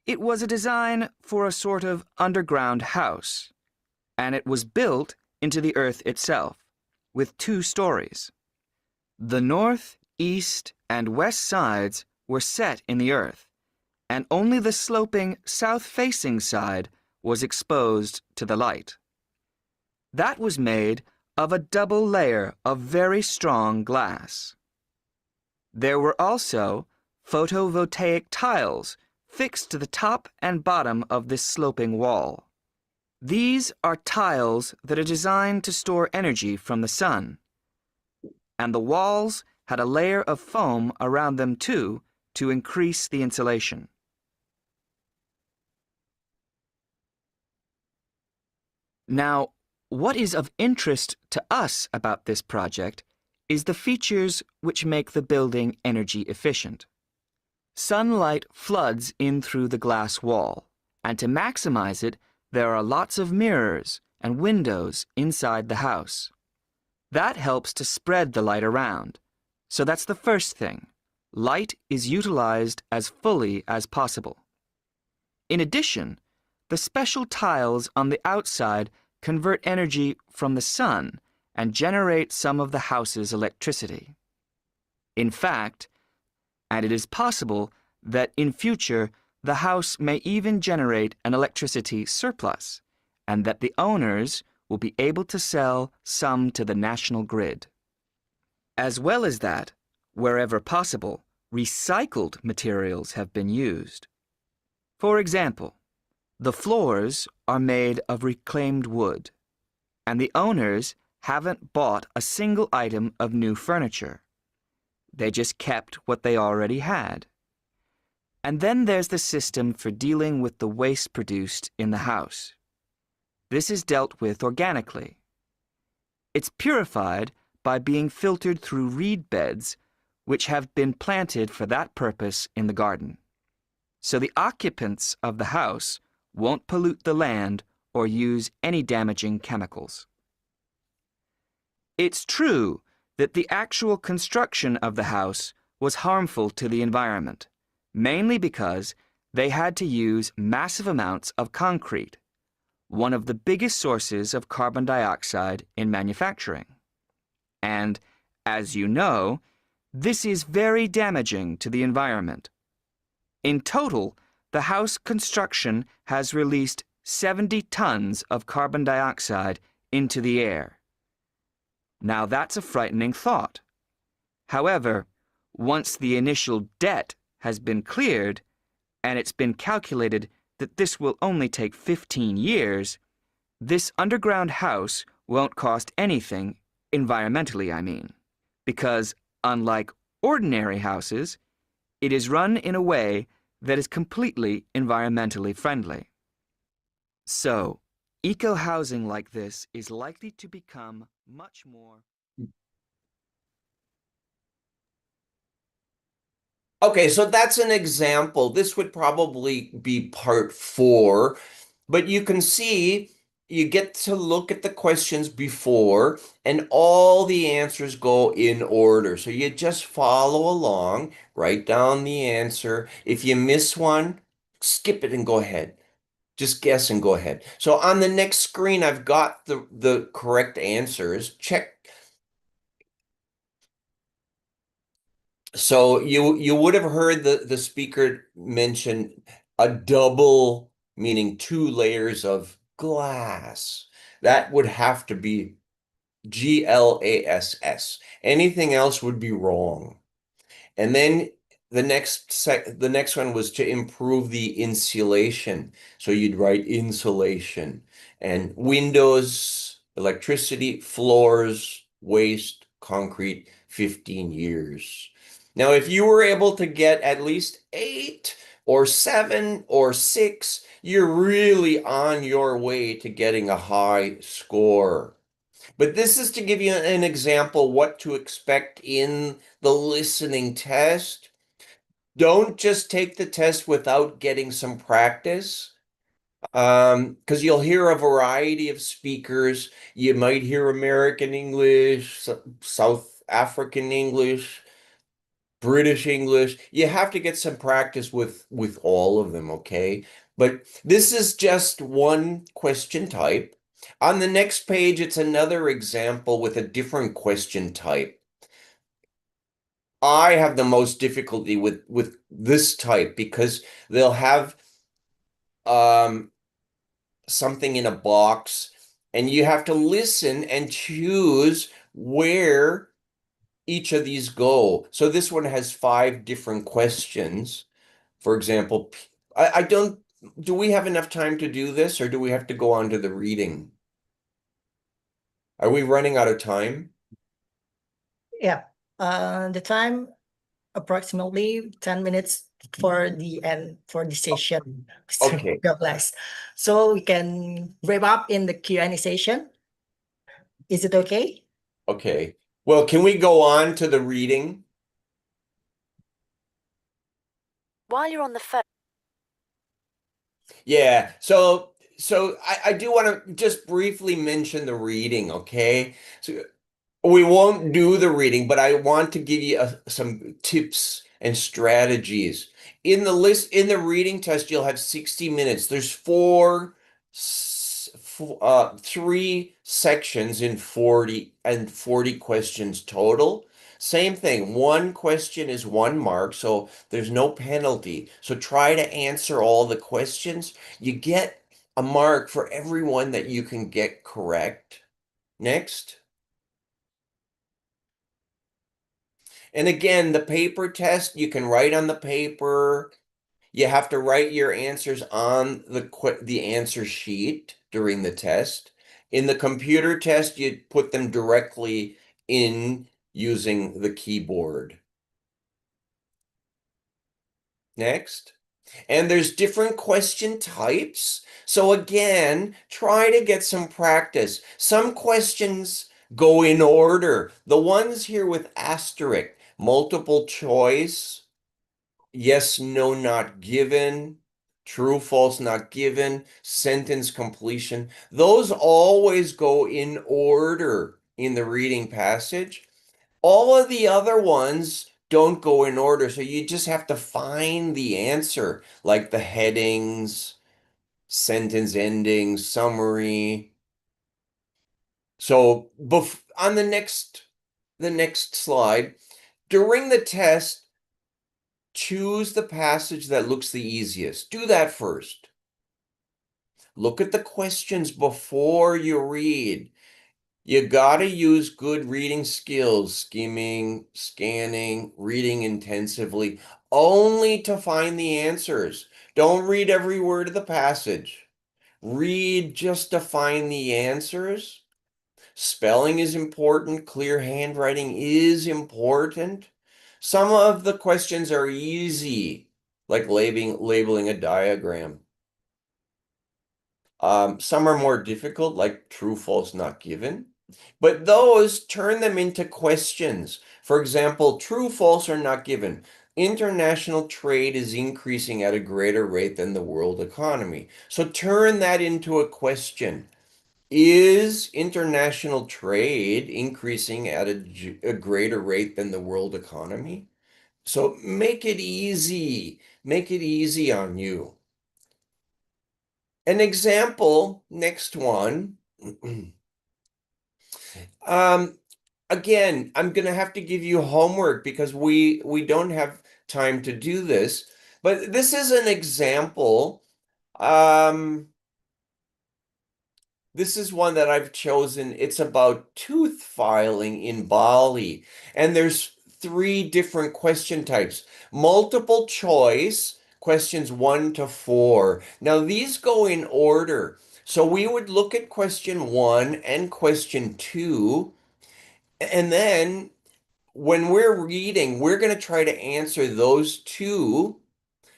it was a design for a sort of underground house, and it was built into the earth itself, with 2 stories. The north, east, and west sides were set in the earth, and only the sloping south-facing side was exposed to the light. That was made of a double layer of very strong glass. There were also photovoltaic tiles fixed to the top and bottom of this sloping wall. These are tiles that are designed to store energy from the sun, and the walls had a layer of foam around them too to increase the insulation. Now, what is of interest to us about this project is the features which make the building energy efficient. Sunlight floods in through the glass wall, and to maximize it, there are lots of mirrors and windows inside the house. That helps to spread the light around. So that's the first thing. Light is utilized as fully as possible. In addition, the special tiles on the outside convert energy from the sun and generate some of the house's electricity. In fact, and it is possible that in future the house may even generate an electricity surplus, and that the owners will be able to sell some to the national grid. As well as that, wherever possible, recycled materials have been used. For example, the floors are made of reclaimed wood, and the owners haven't bought a single item of new furniture. They just kept what they already had. And then there's the system for dealing with the waste produced in the house. This is dealt with organically. It's purified by being filtered through reed beds which have been planted for that purpose in the garden. So the occupants of the house won't pollute the land or use any damaging chemicals. It's true that the actual construction of the house was harmful to the environment, mainly because they had to use massive amounts of concrete, one of the biggest sources of carbon dioxide in manufacturing. And, As you know, this is very damaging to the environment. In total, the house construction has released 70 tons of carbon dioxide into the air. Now that's a frightening thought. However, once the initial debt has been cleared, and it's been calculated that this will only take 15 years, this underground house won't cost anything, environmentally I mean, because unlike ordinary houses, it is run in a way that is completely environmentally friendly. So, eco-housing like this is likely to become much more... Okay, so that's an example. This would probably be part 4, but you can see you get to look at the questions before and all the answers go in order. So you just follow along, write down the answer. If you miss one, skip it and go ahead. Just guess and go ahead. So on the next screen, I've got the correct answers. Check. So you would have heard the speaker mention a double, meaning 2 layers of glass. That would have to be GLASS. Anything else would be wrong. And then the next one was to improve the insulation. So you'd write insulation and windows, electricity, floors, waste, concrete, 15 years. Now, if you were able to get at least 8 or 7 or 6, you're really on your way to getting a high score. But this is to give you an example what to expect in the listening test. Don't just take the test without getting some practice, because you'll hear a variety of speakers. You might hear American English, South African English, British English. You have to get some practice with all of them, okay? But this is just one question type. On the next page, it's another example with a different question type. I have the most difficulty with this type because they'll have something in a box and you have to listen and choose where each of these go. So this one has 5 different questions. For example, do we have enough time to do this or do we have to go on to the reading? Are we running out of time? Yeah, the time approximately 10 minutes for the end for the session. Okay. God bless. So we can wrap up in the Q&A session. Is it okay? Okay. Well, can we go on to the reading? While you're on the phone. Yeah. So I do want to just briefly mention the reading, okay? So we won't do the reading, but I want to give you some tips and strategies. In the reading test, you'll have 60 minutes. There's 3 sections in 40 questions total. Same thing, 1 question is 1 mark, so there's no penalty. So try to answer all the questions. You get a mark for every one that you can get correct. Next. And again, the paper test, you can write on the paper. You have to write your answers on the answer sheet during the test. In the computer test, you put them directly in using the keyboard. Next. And there's different question types. So again, try to get some practice. Some questions go in order. The ones here with asterisk, multiple choice, yes, no, not given, true, false, not given, sentence completion, those always go in order in the reading passage. All of the other ones don't go in order, so you just have to find the answer, like the headings, sentence ending, summary. So on the next the next slide. During the test, choose the passage that looks the easiest. Do that first. Look at the questions before you read. You gotta use good reading skills, skimming, scanning, reading intensively, only to find the answers. Don't read every word of the passage. Read just to find the answers. Spelling is important. Clear handwriting is important. Some of the questions are easy, like labeling a diagram. Some are more difficult, like true, false, not given. But those, turn them into questions. For example, true, false, or not given. International trade is increasing at a greater rate than the world economy. So turn that into a question. Is international trade increasing at a greater rate than the world economy? So make it easy. Make it easy on you. An example, next one. Again, I'm going to have to give you homework because we don't have time to do this. But this is an example. This is one that I've chosen. It's about tooth filing in Bali. And there's 3 different question types. Multiple choice, questions 1 to 4. Now these go in order. So we would look at question 1 and question 2. And then when we're reading, we're going to try to answer those 2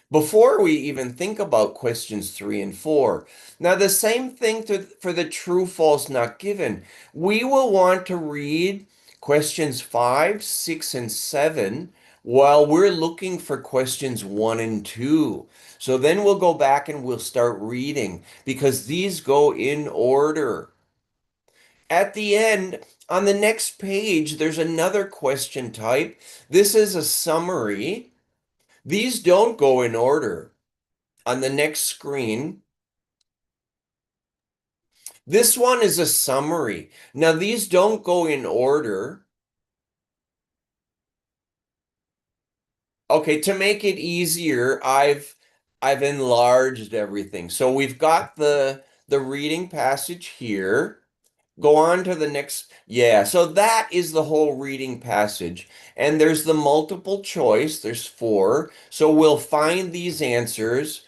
before we even think about questions 3 and 4. Now, the same thing for the true, false, not given. We will want to read questions 5, 6, and 7 while we're looking for questions 1 and 2. So then we'll go back and we'll start reading because these go in order. At the end, on the next page, there's another question type. This is a summary. These don't go in order. On the next screen, this one is a summary. Now, these don't go in order. Okay, to make it easier, I've enlarged everything. So we've got the reading passage here. Go on to the next. Yeah, so that is the whole reading passage. And there's the multiple choice. There's 4. So we'll find these answers,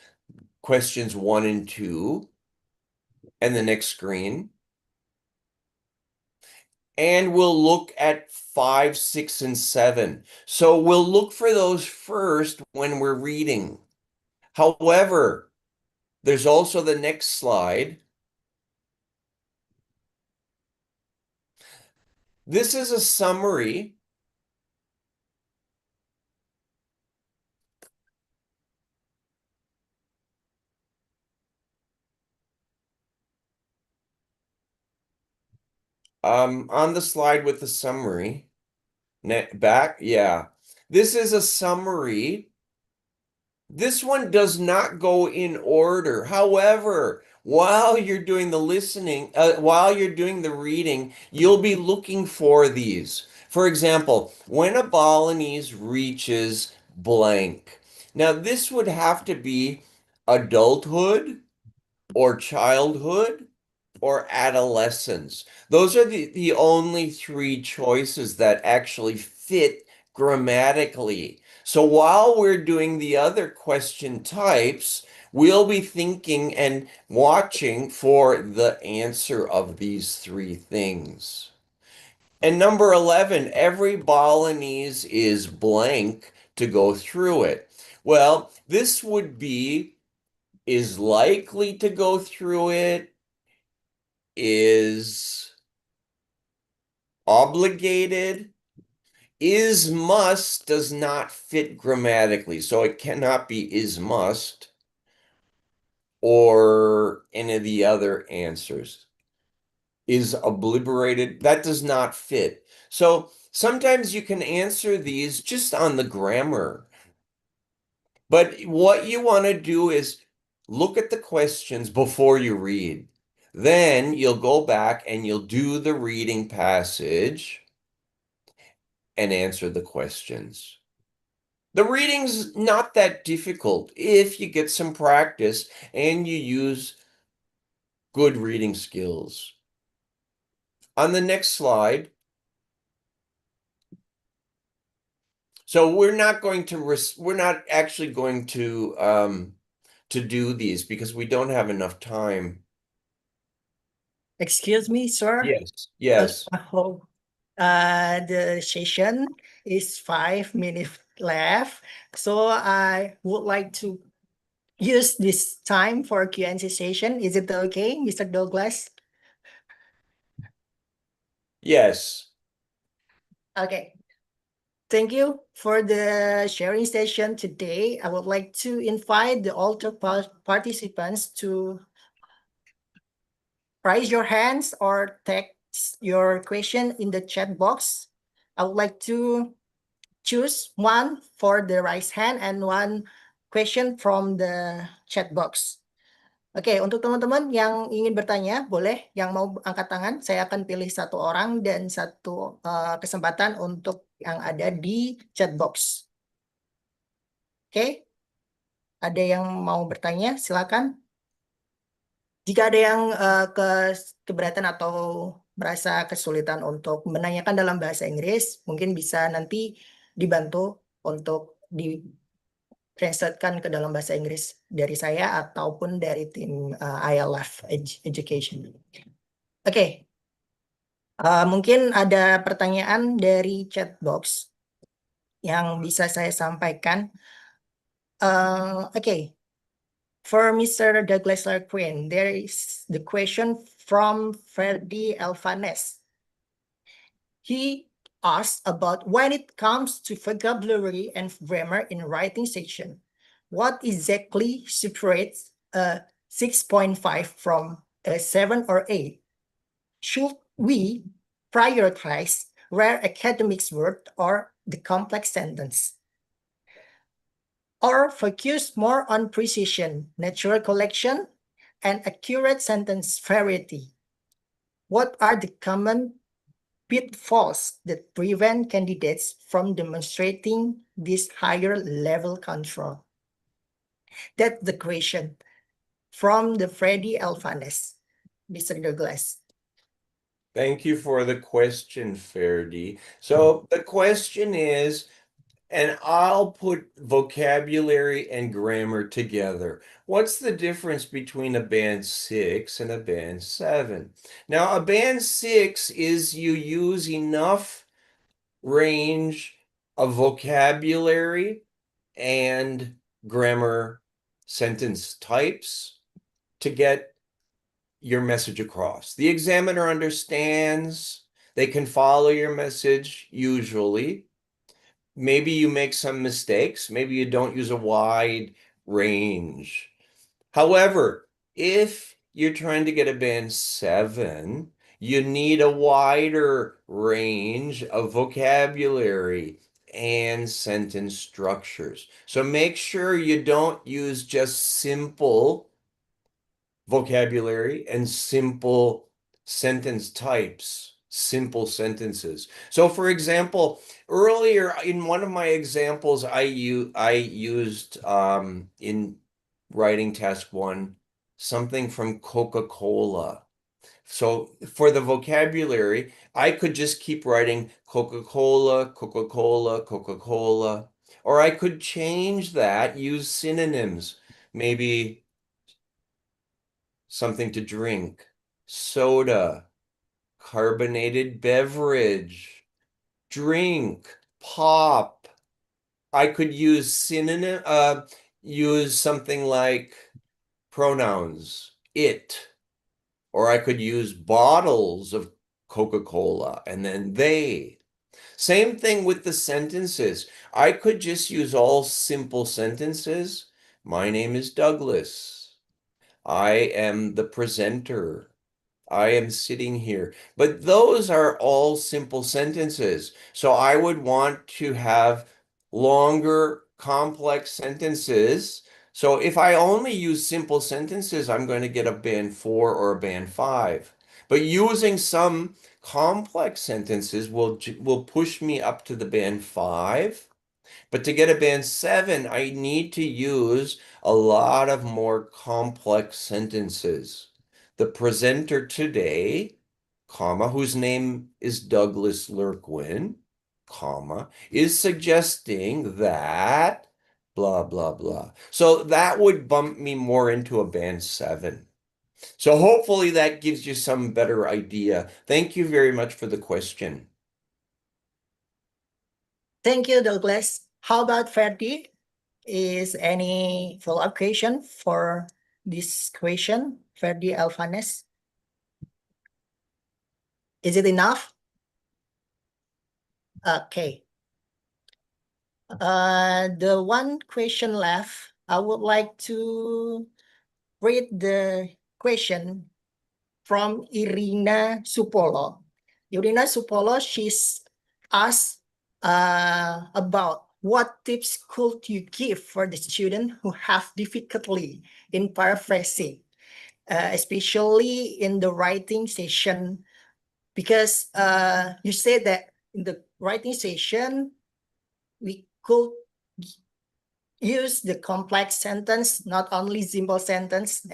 questions 1 and 2. And the next screen. And we'll look at 5, 6, and 7. So we'll look for those first when we're reading. However, there's also the next slide. This is a summary. On the slide with the summary. Back, yeah. This is a summary. This one does not go in order. However, while you're doing the listening, while you're doing the reading, you'll be looking for these. For example, when a Balinese reaches blank. Now, this would have to be adulthood or childhood or adolescence. Those are the only 3 choices that actually fit grammatically. So while we're doing the other question types, we'll be thinking and watching for the answer of these 3 things. And number 11, every Balinese is blank to go through it. Well, this would be is likely to go through it, is obligated. Is must does not fit grammatically, so it cannot be is must or any of the other answers. Is obliterated, that does not fit. So sometimes you can answer these just on the grammar. But what you want to do is look at the questions before you read. Then you'll go back and you'll do the reading passage. and answer the questions. The reading's not that difficult if you get some practice and you use good reading skills. On the next slide, so we're not actually going to do these because we don't have enough time. Excuse me, sir. Yes. The session is 5 minutes left, so I would like to use this time for Q&A session. Is it okay, Mr. Douglas? Yes. Okay. Thank you for the sharing session today. I would like to invite the altar participants to raise your hands or text your question in the chat box. I would like to choose one for the raise hand and one question from the chat box. Oke, untuk teman-teman yang ingin bertanya, boleh yang mau angkat tangan, saya akan pilih satu orang dan satu kesempatan untuk yang ada di chat box. Oke, ada yang mau bertanya, silakan. Jika ada yang keberatan atau merasa kesulitan untuk menanyakan dalam bahasa Inggris, mungkin bisa nanti dibantu untuk translatekan ke dalam bahasa Inggris dari saya ataupun dari tim IALF Education. Oke. Mungkin ada pertanyaan dari chat box yang bisa saya sampaikan. Oke. For Mr. Douglas Larquin, there is the question from Ferdi Alvanes. He asked about when it comes to vocabulary and grammar in writing section, what exactly separates a 6.5 from a 7 or 8? Should we prioritize rare academics word or the complex sentence? Or focus more on precision, natural collection, and accurate sentence variety? What are the common pitfalls that prevent candidates from demonstrating this higher level control? That's the question from the Freddy Alvanes, Mr. Douglas. Thank you for the question, Ferdi. So the question is, and I'll put vocabulary and grammar together. What's the difference between a band 6 and a band 7? Now, a band 6 is you use enough range of vocabulary and grammar sentence types to get your message across. The examiner understands, they can follow your message usually. Maybe you make some mistakes. Maybe you don't use a wide range. However, if you're trying to get a band 7, you need a wider range of vocabulary and sentence structures. So make sure you don't use just simple vocabulary and simple sentence types, simple sentences. So for example, earlier in one of my examples, I used in writing task 1, something from Coca-Cola. So for the vocabulary, I could just keep writing Coca-Cola, Coca-Cola, Coca-Cola, or I could change that, use synonyms, maybe something to drink, soda, carbonated beverage, drink, pop. I could use use something like pronouns, it, or I could use bottles of Coca-Cola and then they. Same thing with the sentences. I could just use all simple sentences. My name is Douglas. I am the presenter. I am sitting here. But those are all simple sentences. So I would want to have longer, complex sentences. So if I only use simple sentences, I'm going to get a band 4 or a band 5. But using some Complex sentences will push me up to the band 5. But to get a band 7, I need to use a lot of more complex sentences. The presenter today, comma, whose name is Douglas Lurkwin, comma, is suggesting that blah, blah, blah. So that would bump me more into a band 7. So hopefully that gives you some better idea. Thank you very much for the question. Thank you, Douglas. How about Ferdi? Is any follow-up question for this question, Ferdi Alvanes? Is it enough? Okay. The one question left, I would like to read the question from Irina Supolo. Irina Supolo, she's asked about what tips could you give for the student who have difficulty in paraphrasing, especially in the writing session, because you said that in the writing session, we could use the complex sentence, not only simple sentence.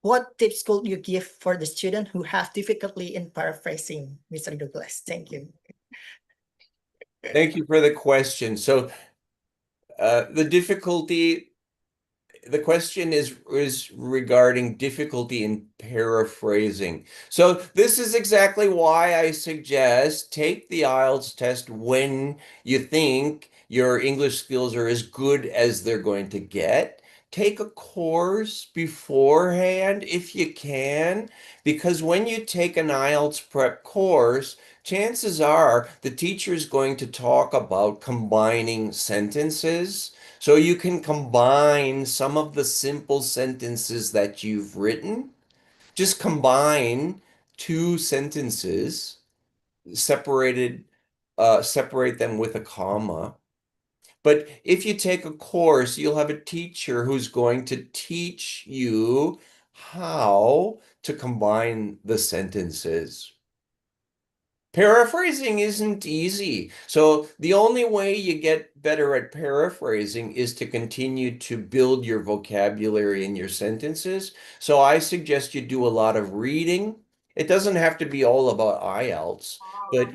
What tips could you give for the student who have difficulty in paraphrasing, Mr. Douglas? Thank you. Thank you for the question. So the question is regarding difficulty in paraphrasing. So this is exactly why I suggest take the IELTS test when you think your English skills are as good as they're going to get. Take a course beforehand if you can, because when you take an IELTS prep course, chances are the teacher is going to talk about combining sentences. So you can combine some of the simple sentences that you've written. Just combine 2 sentences, separate them with a comma. But if you take a course, you'll have a teacher who's going to teach you how to combine the sentences. Paraphrasing isn't easy. So the only way you get better at paraphrasing is to continue to build your vocabulary in your sentences. So I suggest you do a lot of reading. It doesn't have to be all about IELTS, but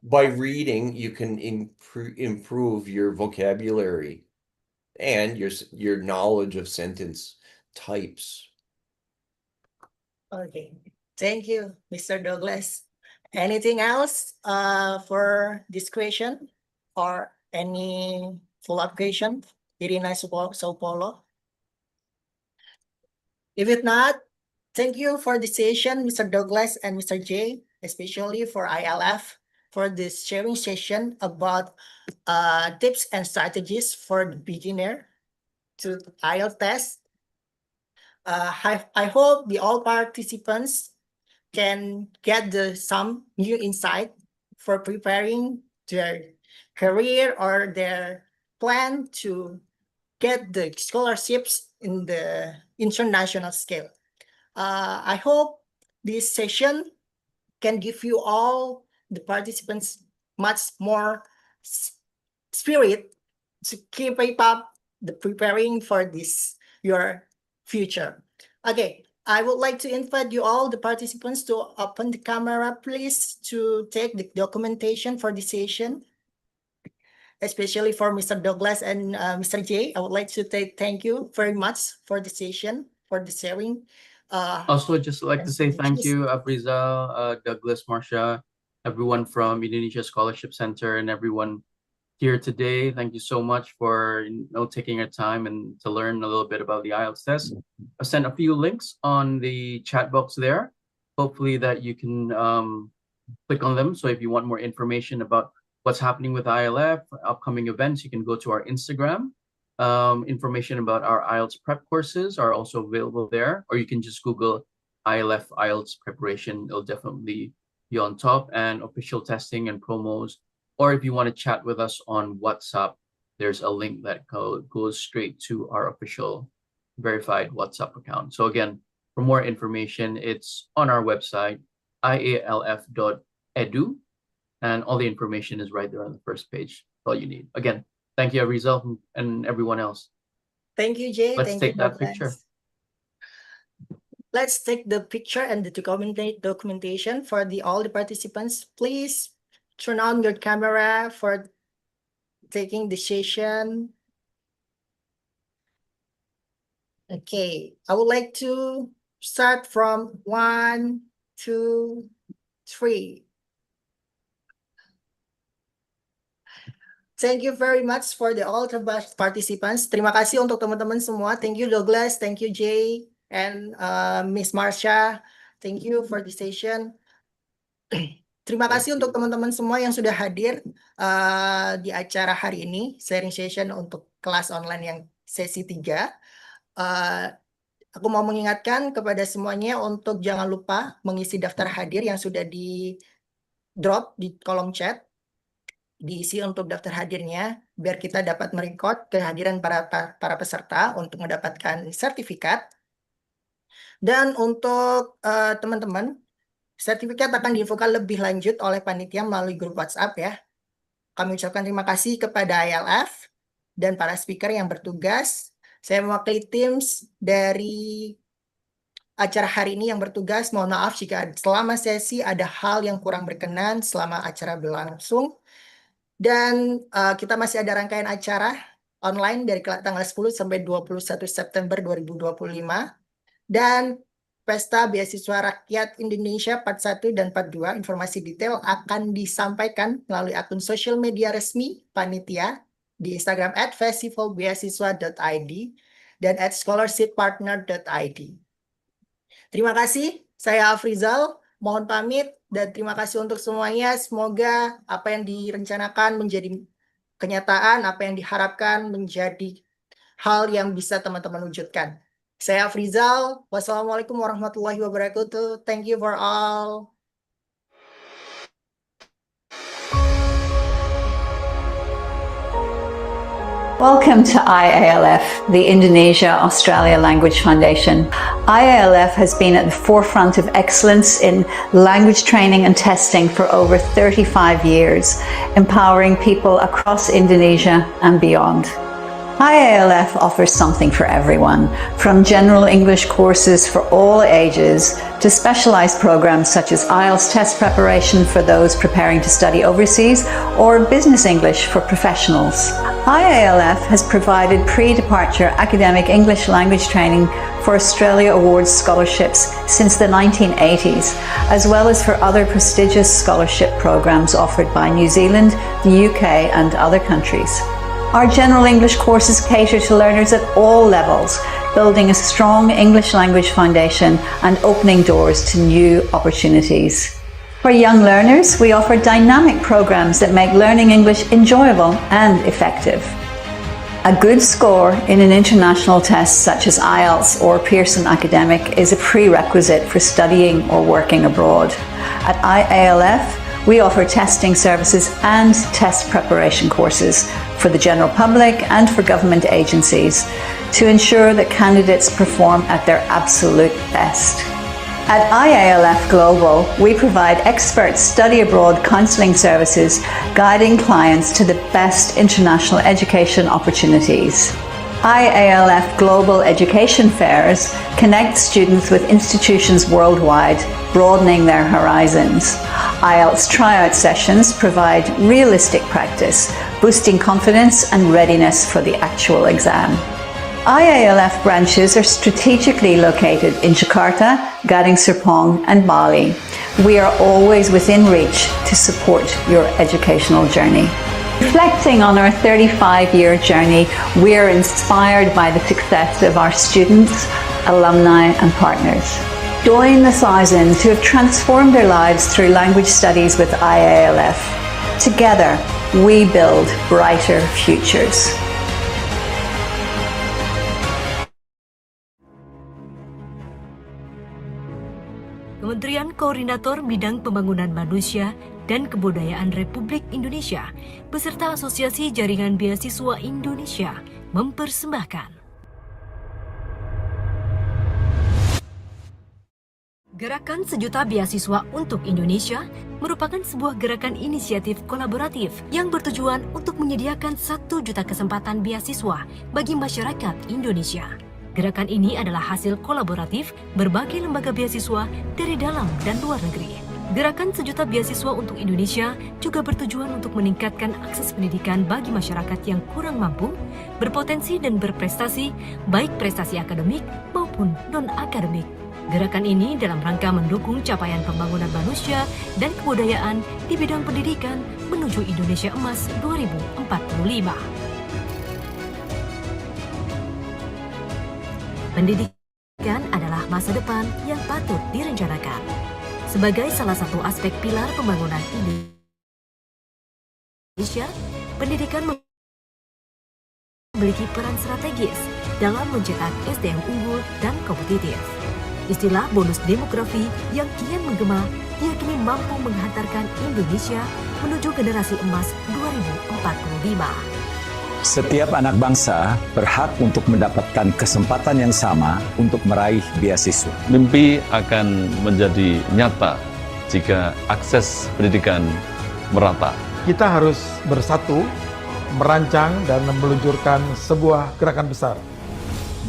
by reading, you can improve your vocabulary and your knowledge of sentence types. Okay, thank you, Mr. Douglas. Anything else for this question or any follow-up question, Irina Supolo? If it not, thank you for the session, Mr. Douglas and Mr. J, especially for IALF, for this sharing session about tips and strategies for the beginner to IELTS test. I hope all participants can get some new insight for preparing their career or their plan to get the scholarships in the international scale. I hope this session can give you all the participants much more spirit to keep up the preparing for this your future. Okay, I would like to invite you all, the participants, to open the camera, please, to take the documentation for the session, especially for Mr. Douglas and Mr. J. I would like to thank you very much for the session, for the sharing. Also, just like to say thank you, Aprizal, Douglas, Marcia, everyone from Indonesia Scholarship Center, and everyone here today. Thank you so much for taking your time and to learn a little bit about the IELTS test. I've sent a few links on the chat box there. Hopefully that you can click on them. So if you want more information about what's happening with ILF, upcoming events, you can go to our Instagram. Information about our IELTS prep courses are also available there, or you can just Google ILF IELTS preparation. It'll definitely be on top, and official testing and promos. Or if you want to chat with us on WhatsApp, there's a link that goes straight to our official verified WhatsApp account. So again, for more information, it's on our website. ialf.edu, and all the information is right there on the first page. That's all you need. Again, thank you, Rizal, and everyone else. Thank you, Jay. Let's Thank take you, that Douglas. picture. Let's take the picture and the documentation for all the participants. Please turn on your camera for taking the session. Okay, I would like to start from 1, 2, 3. Thank you very much for all the participants. Terima kasih untuk teman-teman semua. Thank you Douglas, thank you Jay, and Miss Marsha. Thank you for the session. Terima kasih untuk teman-teman semua yang sudah hadir di acara hari ini, sharing session untuk kelas online yang sesi 3. Aku mau mengingatkan kepada semuanya untuk jangan lupa mengisi daftar hadir yang sudah di drop di kolom chat. Diisi untuk daftar hadirnya biar kita dapat merecord kehadiran para peserta untuk mendapatkan sertifikat. Dan untuk teman-teman, sertifikat akan diinfokan lebih lanjut oleh panitia melalui grup WhatsApp ya. Kami ucapkan terima kasih kepada IALF dan para speaker yang bertugas. Saya mewakili tim dari acara hari ini yang bertugas. Mohon maaf jika selama sesi ada hal yang kurang berkenan selama acara berlangsung. Dan kita masih ada rangkaian acara online dari tanggal 10 sampai 21 September 2025. Dan Pesta Beasiswa Rakyat Indonesia Part 1 dan Part 2, informasi detail akan disampaikan melalui akun sosial media resmi panitia di Instagram @festivalbeasiswa.id dan @scholarshippartner.id. Terima kasih, saya Afrizal. Mohon pamit dan terima kasih untuk semuanya. Semoga apa yang direncanakan menjadi kenyataan, apa yang diharapkan menjadi hal yang bisa teman-teman wujudkan. Saya Afrizal. Wassalamualaikum warahmatullahi wabarakatuh. Thank you for all. Welcome to IALF, the Indonesia-Australia Language Foundation. IALF has been at the forefront of excellence in language training and testing for over 35 years, empowering people across Indonesia and beyond. IALF offers something for everyone, from general English courses for all ages to specialized programs such as IELTS test preparation for those preparing to study overseas or business English for professionals. IALF has provided pre-departure academic English language training for Australia Awards scholarships since the 1980s, as well as for other prestigious scholarship programs offered by New Zealand, the UK and other countries. Our general English courses cater to learners at all levels, building a strong English language foundation and opening doors to new opportunities. For young learners, we offer dynamic programs that make learning English enjoyable and effective. A good score in an international test such as IELTS or Pearson Academic is a prerequisite for studying or working abroad. At IALF, we offer testing services and test preparation courses for the general public and for government agencies to ensure that candidates perform at their absolute best. At IALF Global, we provide expert study abroad counselling services, guiding clients to the best international education opportunities. IALF Global Education Fairs connect students with institutions worldwide, broadening their horizons. IELTS tryout sessions provide realistic practice, boosting confidence and readiness for the actual exam. IALF branches are strategically located in Jakarta, Gading Serpong and Bali. We are always within reach to support your educational journey. Reflecting on our 35-year journey, we are inspired by the success of our students, alumni and partners. Join the thousands who have transformed their lives through language studies with IALF. Together, we build brighter futures. Kementerian Koordinator Bidang Pembangunan Manusia dan Kebudayaan Republik Indonesia beserta Asosiasi Jaringan Beasiswa Indonesia mempersembahkan Gerakan Sejuta Beasiswa untuk Indonesia merupakan sebuah gerakan inisiatif kolaboratif yang bertujuan untuk menyediakan 1 juta kesempatan beasiswa bagi masyarakat Indonesia. Gerakan ini adalah hasil kolaboratif berbagai lembaga beasiswa dari dalam dan luar negeri. Gerakan Sejuta Beasiswa untuk Indonesia juga bertujuan untuk meningkatkan akses pendidikan bagi masyarakat yang kurang mampu, berpotensi dan berprestasi, baik prestasi akademik maupun non-akademik. Gerakan ini dalam rangka mendukung capaian pembangunan manusia dan kebudayaan di bidang pendidikan menuju Indonesia Emas 2045. Pendidikan adalah masa depan yang patut direncanakan. Sebagai salah satu aspek pilar pembangunan Indonesia, pendidikan memiliki peran strategis dalam mencetak SDM unggul dan kompetitif. Istilah bonus demografi yang kian menggema diyakini mampu menghantarkan Indonesia menuju generasi emas 2045. Setiap anak bangsa berhak untuk mendapatkan kesempatan yang sama untuk meraih beasiswa. Mimpi akan menjadi nyata jika akses pendidikan merata. Kita harus bersatu, merancang dan meluncurkan sebuah gerakan besar.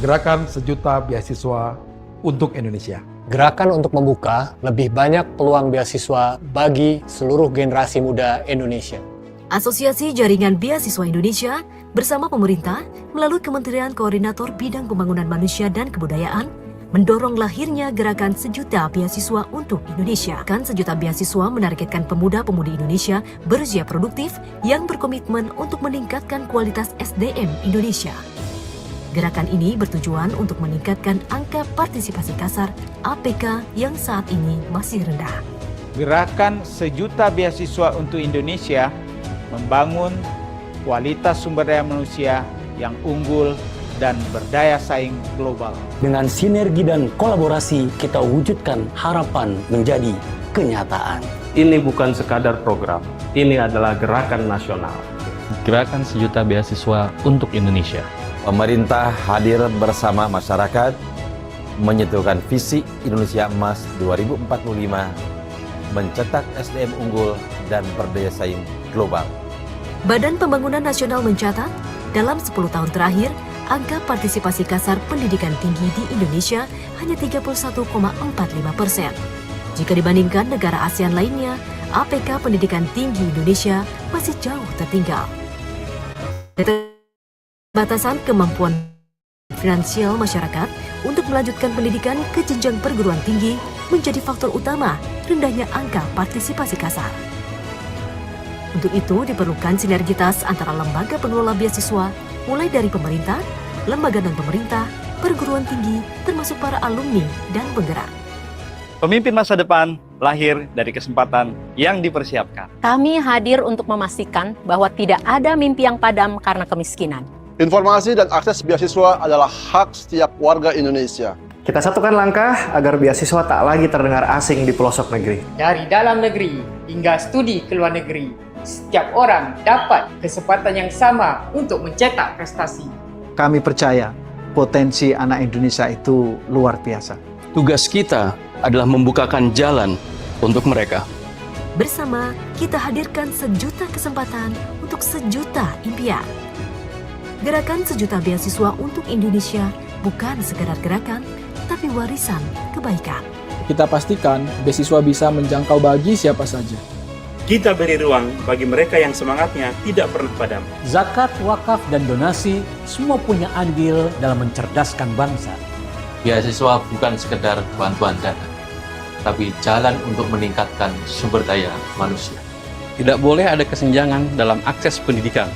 Gerakan Sejuta Beasiswa untuk Indonesia. Gerakan untuk membuka lebih banyak peluang beasiswa bagi seluruh generasi muda Indonesia. Asosiasi Jaringan Beasiswa Indonesia bersama pemerintah melalui Kementerian Koordinator Bidang Pembangunan Manusia dan Kebudayaan mendorong lahirnya Gerakan Sejuta Beasiswa untuk Indonesia. Gerakan Sejuta Beasiswa menargetkan pemuda-pemudi Indonesia berusia produktif yang berkomitmen untuk meningkatkan kualitas SDM Indonesia. Gerakan ini bertujuan untuk meningkatkan angka partisipasi kasar APK yang saat ini masih rendah. Gerakan Sejuta Beasiswa untuk Indonesia membangun kualitas sumber daya manusia yang unggul dan berdaya saing global. Dengan sinergi dan kolaborasi, kita wujudkan harapan menjadi kenyataan. Ini bukan sekadar program, ini adalah gerakan nasional. Gerakan Sejuta Beasiswa untuk Indonesia. Pemerintah hadir bersama masyarakat menyentuhkan visi Indonesia Emas 2045, mencetak SDM unggul dan berdaya saing global. Badan Pembangunan Nasional mencatat, dalam 10 tahun terakhir, angka partisipasi kasar pendidikan tinggi di Indonesia hanya 31,45%. Jika dibandingkan negara ASEAN lainnya, APK pendidikan tinggi Indonesia masih jauh tertinggal. Batasan kemampuan finansial masyarakat untuk melanjutkan pendidikan ke jenjang perguruan tinggi menjadi faktor utama rendahnya angka partisipasi kasar. Untuk itu diperlukan sinergitas antara lembaga pengelola beasiswa, mulai dari pemerintah, lembaga non-pemerintah, perguruan tinggi, termasuk para alumni dan penggerak. Pemimpin masa depan lahir dari kesempatan yang dipersiapkan. Kami hadir untuk memastikan bahwa tidak ada mimpi yang padam karena kemiskinan. Informasi dan akses beasiswa adalah hak setiap warga Indonesia. Kita satukan langkah agar beasiswa tak lagi terdengar asing di pelosok negeri. Dari dalam negeri hingga studi ke luar negeri, setiap orang dapat kesempatan yang sama untuk mencetak prestasi. Kami percaya potensi anak Indonesia itu luar biasa. Tugas kita adalah membukakan jalan untuk mereka. Bersama, kita hadirkan 1 juta kesempatan untuk 1 juta impian. Gerakan Sejuta Beasiswa untuk Indonesia bukan sekadar gerakan, tapi warisan kebaikan. Kita pastikan beasiswa bisa menjangkau bagi siapa saja. Kita beri ruang bagi mereka yang semangatnya tidak pernah padam. Zakat, wakaf, dan donasi semua punya andil dalam mencerdaskan bangsa. Beasiswa bukan sekedar bantuan dana, tapi jalan untuk meningkatkan sumber daya manusia. Tidak boleh ada kesenjangan dalam akses pendidikan.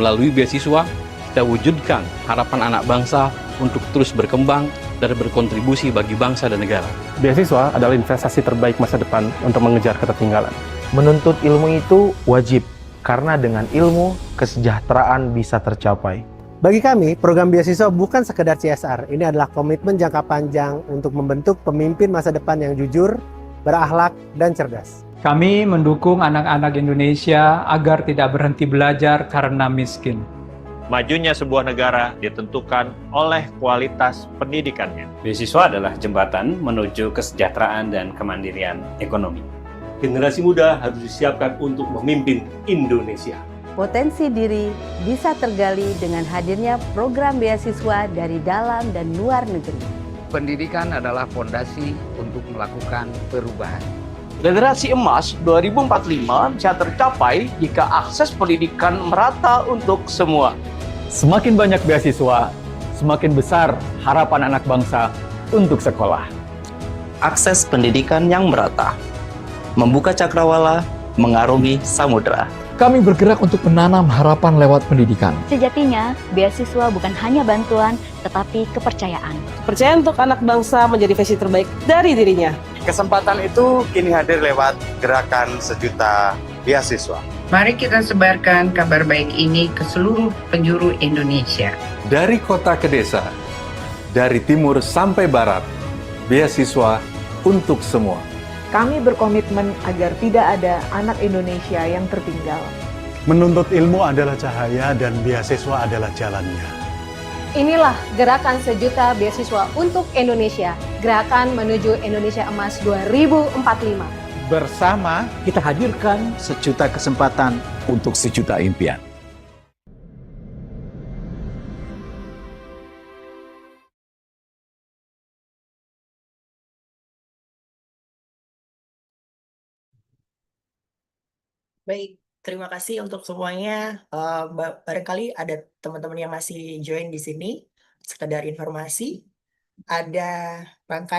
Melalui beasiswa, kita wujudkan harapan anak bangsa untuk terus berkembang dan berkontribusi bagi bangsa dan negara. Beasiswa adalah investasi terbaik masa depan untuk mengejar ketertinggalan. Menuntut ilmu itu wajib, karena dengan ilmu, kesejahteraan bisa tercapai. Bagi kami, program beasiswa bukan sekedar CSR. Ini adalah komitmen jangka panjang untuk membentuk pemimpin masa depan yang jujur, berakhlak, dan cerdas. Kami mendukung anak-anak Indonesia agar tidak berhenti belajar karena miskin. Majunya sebuah negara ditentukan oleh kualitas pendidikannya. Beasiswa adalah jembatan menuju kesejahteraan dan kemandirian ekonomi. Generasi muda harus disiapkan untuk memimpin Indonesia. Potensi diri bisa tergali dengan hadirnya program beasiswa dari dalam dan luar negeri. Pendidikan adalah fondasi untuk melakukan perubahan. Generasi emas 2045 bisa tercapai jika akses pendidikan merata untuk semua. Semakin banyak beasiswa, semakin besar harapan anak bangsa untuk sekolah. Akses pendidikan yang merata, membuka cakrawala, mengarungi samudera. Kami bergerak untuk menanam harapan lewat pendidikan. Sejatinya, beasiswa bukan hanya bantuan, tetapi kepercayaan. Percaya untuk anak bangsa menjadi versi terbaik dari dirinya. Kesempatan itu kini hadir lewat gerakan sejuta beasiswa. Mari kita sebarkan kabar baik ini ke seluruh penjuru Indonesia. Dari kota ke desa, dari timur sampai barat, beasiswa untuk semua. Kami berkomitmen agar tidak ada anak Indonesia yang tertinggal. Menuntut ilmu adalah cahaya dan beasiswa adalah jalannya. Inilah gerakan sejuta beasiswa untuk Indonesia. Gerakan menuju Indonesia Emas 2045. Bersama kita hadirkan sejuta kesempatan untuk sejuta impian. Baik, terima kasih untuk semuanya. Barangkali ada teman-teman yang masih join di sini. Sekedar informasi, ada rangkaian